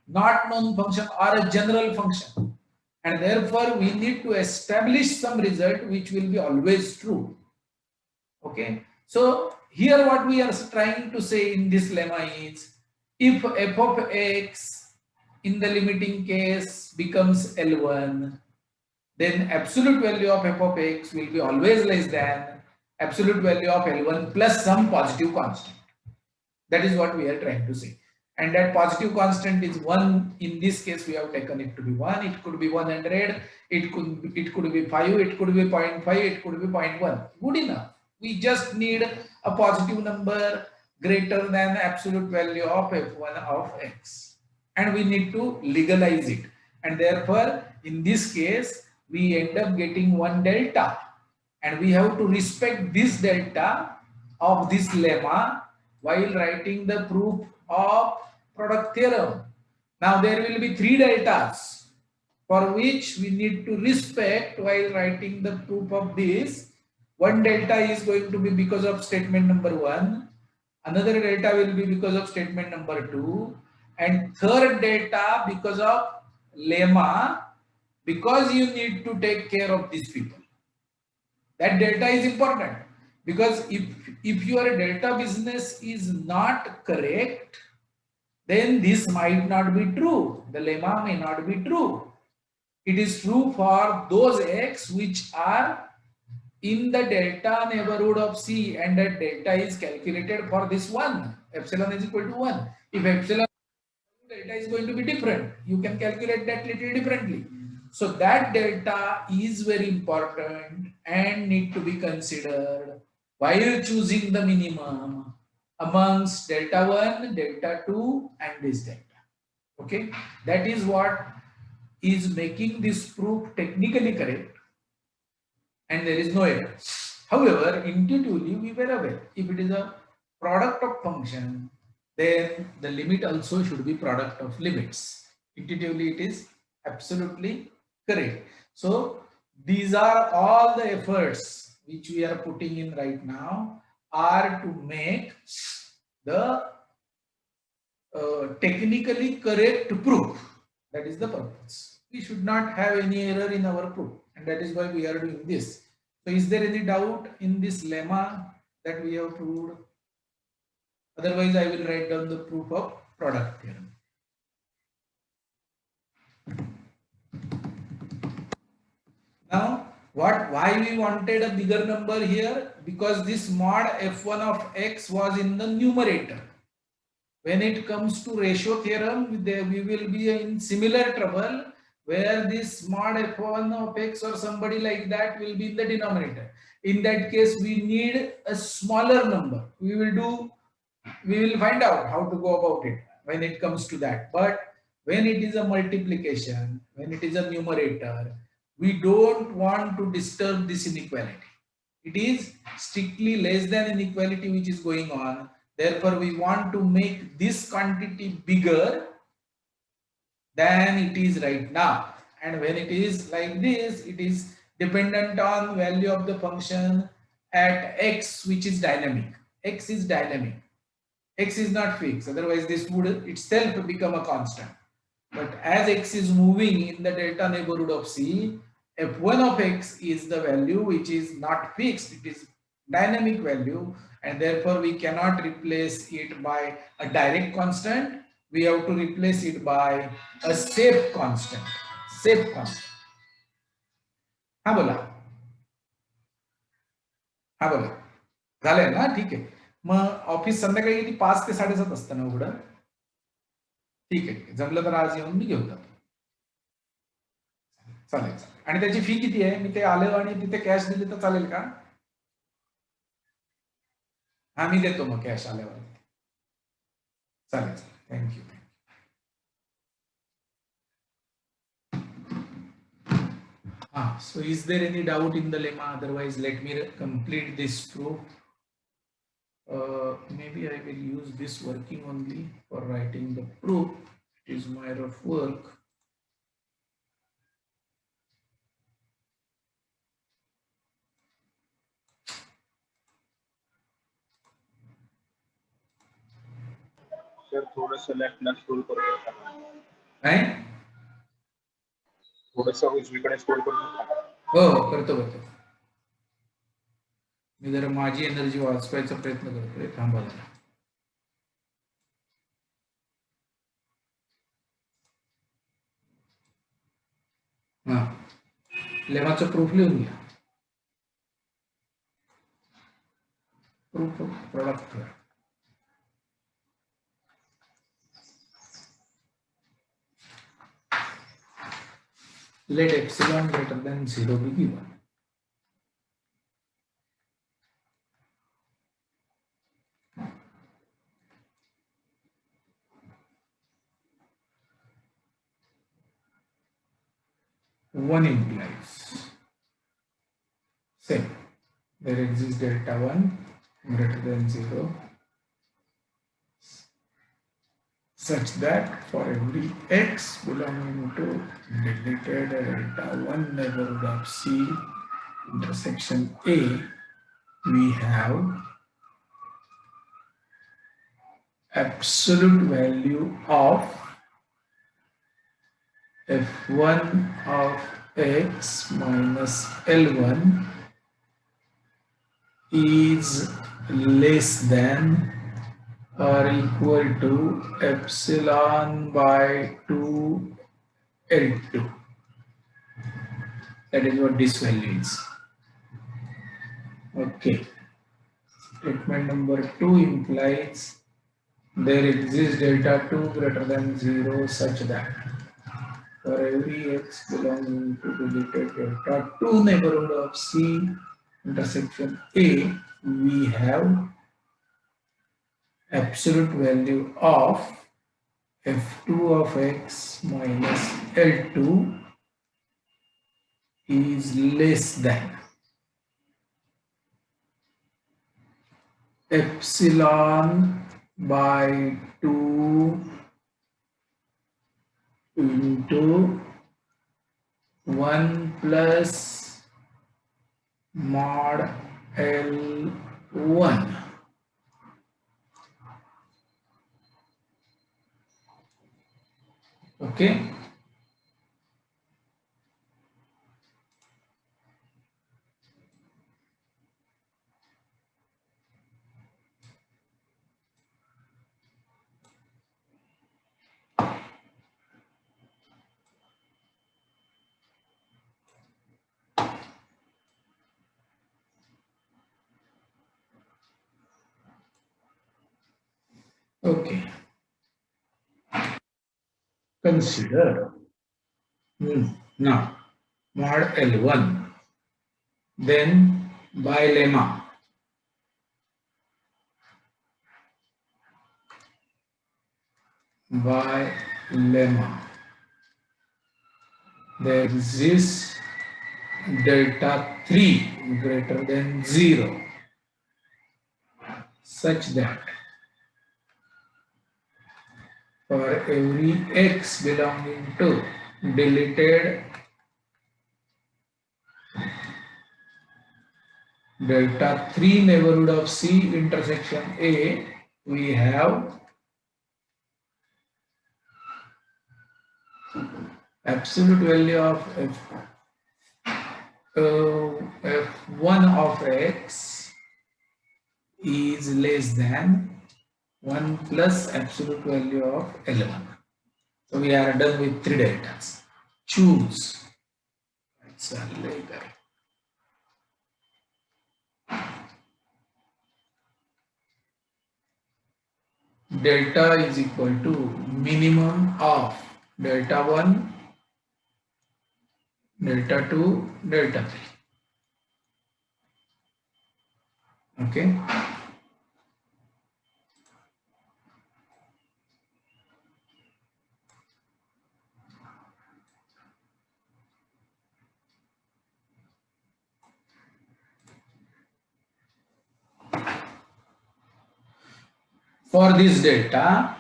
not known function or a general function, and therefore we need to establish some result which will be always true. Okay, so here what we are trying to say in this lemma is, if f of x in the limiting case becomes L1, then absolute value of f of x will be always less than absolute value of L1 plus some positive constant. That is what we are trying to say. And that positive constant is 1. In this case, we have taken it to be 1. It could be 100. It could be 5. It could be 0.5. It could be 0.1. Good enough. We just need a positive number greater than absolute value of f1 of x, and we need to legalize it. And therefore, in this case, we end up getting 1 delta, and we have to respect this delta of this lemma while writing the proof of product theorem. Now there will be 3 deltas for which we need to respect while writing the proof of this. 1 delta is going to be because of statement number 1. another delta will be because of statement number 2, and third delta because of lemma, because you need to take care of these people. That delta is important, because if your delta business is not correct, then this might not be true. The lemma may not be true. It is true for those x which are in the delta neighborhood of C, and that delta is calculated for this one. Epsilon is equal to 1. If epsilon, delta is going to be different. You can calculate that little differently. So that delta is very important and need to be considered while choosing the minimum amongst delta 1, delta 2 and this delta. Okay, that is what is making this proof technically correct, and there is no error. However, intuitively we were aware, if it is a product of function, then the limit also should be product of limits. Intuitively it is absolutely correct. So these are all the efforts which we are putting in right now are to make the technically correct proof. That is the purpose. We should not have any error in our proof, and that is why we are doing this. So is there any doubt in this lemma that we have proved? Otherwise I will write down the proof of product theorem. Now why we wanted a bigger number here? Because this mod f1 of x was in the numerator. When it comes to ratio theorem, we will be in similar trouble, where this mod f1 of x or somebody like that will be in the denominator. In that case, we need a smaller number. We will find out how to go about it when it comes to that. But when it is a multiplication, when it is a numerator, we don't want to disturb this inequality. It is strictly less than inequality which is going on. Therefore, we want to make this quantity bigger than it is right now. And when it is like this, it is dependent on value of the function at x, which is dynamic. X is dynamic. X is not fixed. Otherwise, this would itself become a constant. But as x is moving in the delta neighborhood of C, f1 of x is the value which is not fixed. It is dynamic value, and therefore we cannot replace it by a direct constant. We have to replace it by a safe constant. Safe constant. हाँ बोला झालंय ना? ठीक आहे. मग office संध्याकाळी किती 5 ते 7:30 असतं ना उघडं? ठीक आहे, जमलं तर आज येऊन मी घेऊन जातो. चालेल. आणि त्याची फी किती आहे? मी ते आलं आणि तिथे कॅश दिली तर चालेल का? हा, मी देतो मग कॅश आल्यावर. चालेल. Thank you. So is there any doubt in the lemma? Otherwise, let me complete this proof. Maybe I will use this working only for writing the proof. It is my rough work. Sir थोडंसं लेफ्टला scroll करू शकता? काय? थोडंसं उजवीकडे scroll करू शकता? हो, करतो. मी जरा माझी एनर्जी वाचवायचा प्रयत्न करतोय. थांबा जरा. लेमाचं प्रूफ लिहून घ्या. Proof of product. Let epsilon greater than 0 be given. One implies, say, there exists delta 1 greater than 0 such that for every x belonging to deleted delta 1 neighborhood of C intersection A, we have absolute value of f1 of x minus L1 is less than or equal to epsilon by 2 L2. That is what this value is. Okay. Statement number 2 implies there exists delta 2 greater than 0 such that for every x belonging to deleted delta 2 neighborhood of C intersection A, we have absolute value of f2 of x minus L2 is less than epsilon by 2 into 1 plus mod L1. Okay. Okay. Consider now mod L1, then by lemma there exists delta 3 greater than 0 such that for every x belonging to deleted delta 3 neighborhood of C intersection A, we have absolute value of f1 of x is less than 1 plus absolute value of L1. So we are done with 3 deltas. Choose. Delta is equal to minimum of delta 1, delta 2, delta 3. Okay. For this delta,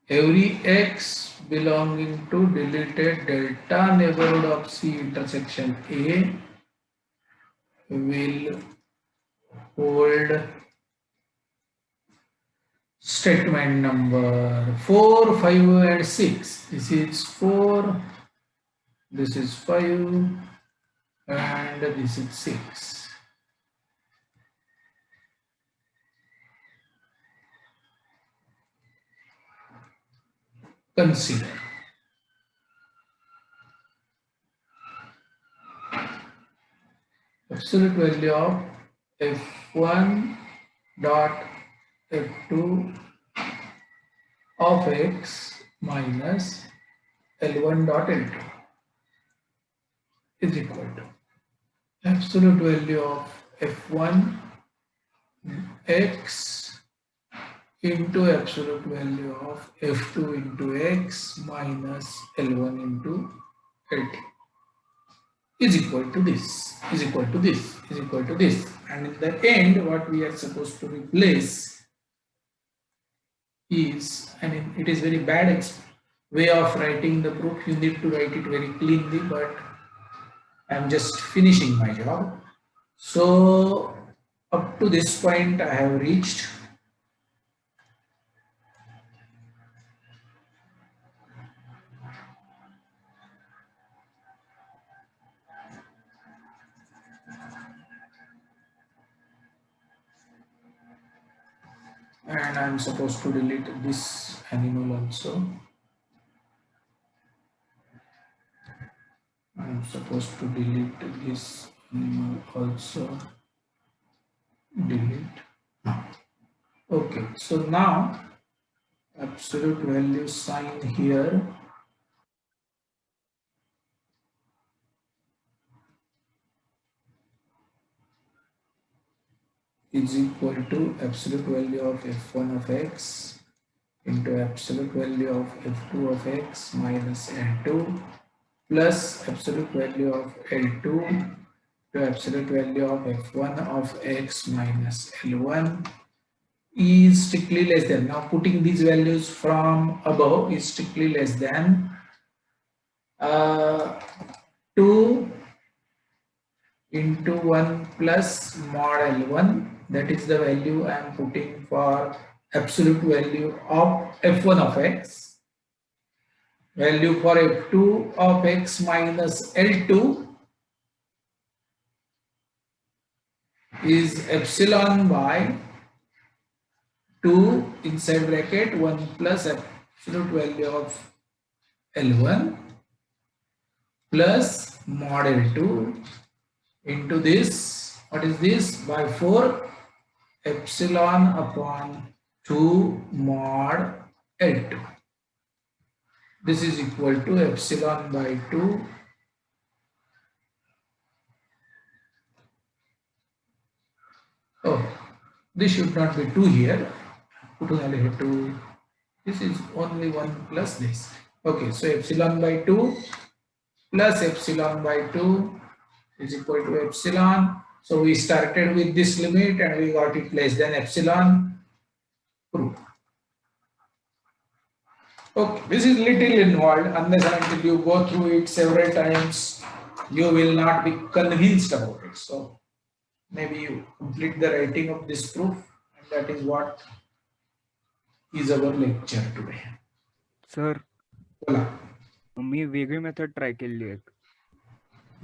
every x belonging to deleted delta neighborhood of C intersection A will hold statement number 4, 5 and 6. This is 4, this is 5 and this is 6. Consider absolute value of f1 dot f2 of x minus L1 dot L2 is equal to absolute value of f1 x into absolute value of f2 into x minus L1 into L2 is equal to this, is equal to this, is equal to this. and in the end what we are supposed to replace is, I mean, it is very bad way of writing the proof. You need to write it very cleanly, but I'm just finishing my job. So up to this point I have reached. And I'm supposed to delete this animal also. I'm supposed to delete this animal also. Delete. Okay, so now absolute value sign here is equal to absolute value of f1 of x into absolute value of f2 of x minus L2 plus absolute value of L2 to absolute value of f1 of x minus L1 is strictly less than. Now putting these values from above is strictly less than 2 into 1 plus mod L1, that is the value I am putting for absolute value of f1 of x. Value for f2 of x minus L2 is epsilon by 2 inside bracket 1 plus absolute value of L1 plus mod L2 into this, what is this, by 4 epsilon upon 2 mod L2. This is equal to epsilon by 2 this should not be 2 here. This is only 1 plus this. Okay, so epsilon by 2 plus epsilon by 2 is equal to epsilon. So we started with this limit and we got it less than epsilon. Proof. Okay, this is little involved. Unless and until you go through it several times, you will not be convinced about it. So maybe you complete the writing of this proof, and that is what is our lecture today. Sir बोला. मी वेगळी method try केली एक.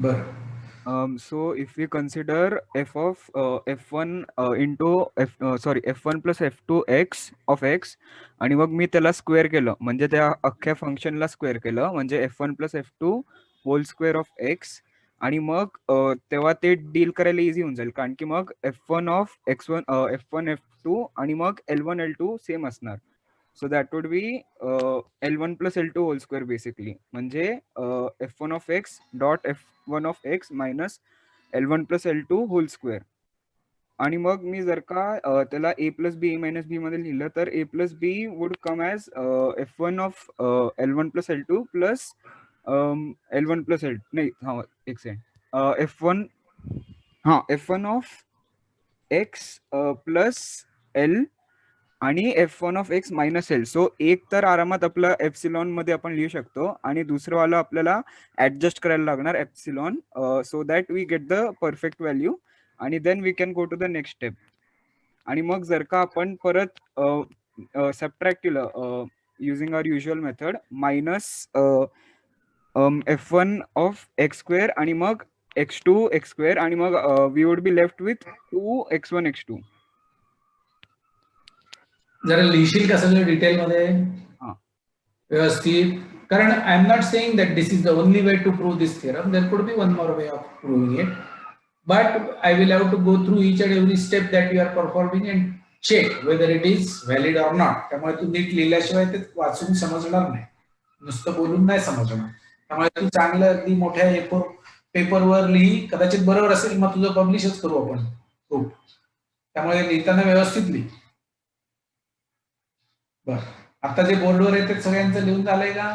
बरं. So if we consider f of f1 into f1 plus f2 x of x आणि मग मी त्याला square केलं म्हणजे त्या अख्ख्या फंक्शनला स्क्वेअर केलं म्हणजे f1 plus f2 whole square of x आणि मग तेव्हा ते डील करायला इझी होऊन जाईल कारण की मग f1 of x1 f1 f2 आणि मग L1 L2 सेम असणार. So that would be L1 plus L2 whole square basically. म्हणजे f1 of x dot f1 of x minus L1 plus L2 whole square. आणि मग मी जर का त्याला a plus b minus b मध्ये लिहिलं तर a plus b would come as f1 of L1 plus L2 plus L1 plus L2 नाही हा एक second f1 of x plus L आणि f1 of x minus L. सो एक तर आरामात आपला एप्सिलॉन मध्ये आपण लिहू शकतो आणि दुसरं वाला आपल्याला ऍडजस्ट करायला लागणार epsilon so that we get the perfect value आणि then we can go to the next step. आणि मग जर का आपण परत सबट्रॅक्ट केलं using our usual method minus f1 of x square आणि मग x2 x स्क्वेअर आणि मग we would be left with 2x1 x2. जरा लिहिशील का सगळं डिटेल मध्ये व्यवस्थित, कारण I am not saying that this is the only way to prove this theorem. There could be one more way of proving it, but I will have to go through each and every step that you are performing and check whether it is valid or not. त्यामुळे तू NEET लिहिल्याशिवाय ते वाचून समजणार नाही, नुसतं बोलून नाही समजणार. त्यामुळे तू चांगलं अगदी मोठ्या पेपरवर लिही, कदाचित बरोबर असेल मग तुझं पब्लिशच करू आपण प्रूफ. त्यामुळे लिहिताना व्यवस्थित लिही. बर, आता जे बोर्डवर आहे ते सगळ्यांचं लिहून झालंय का?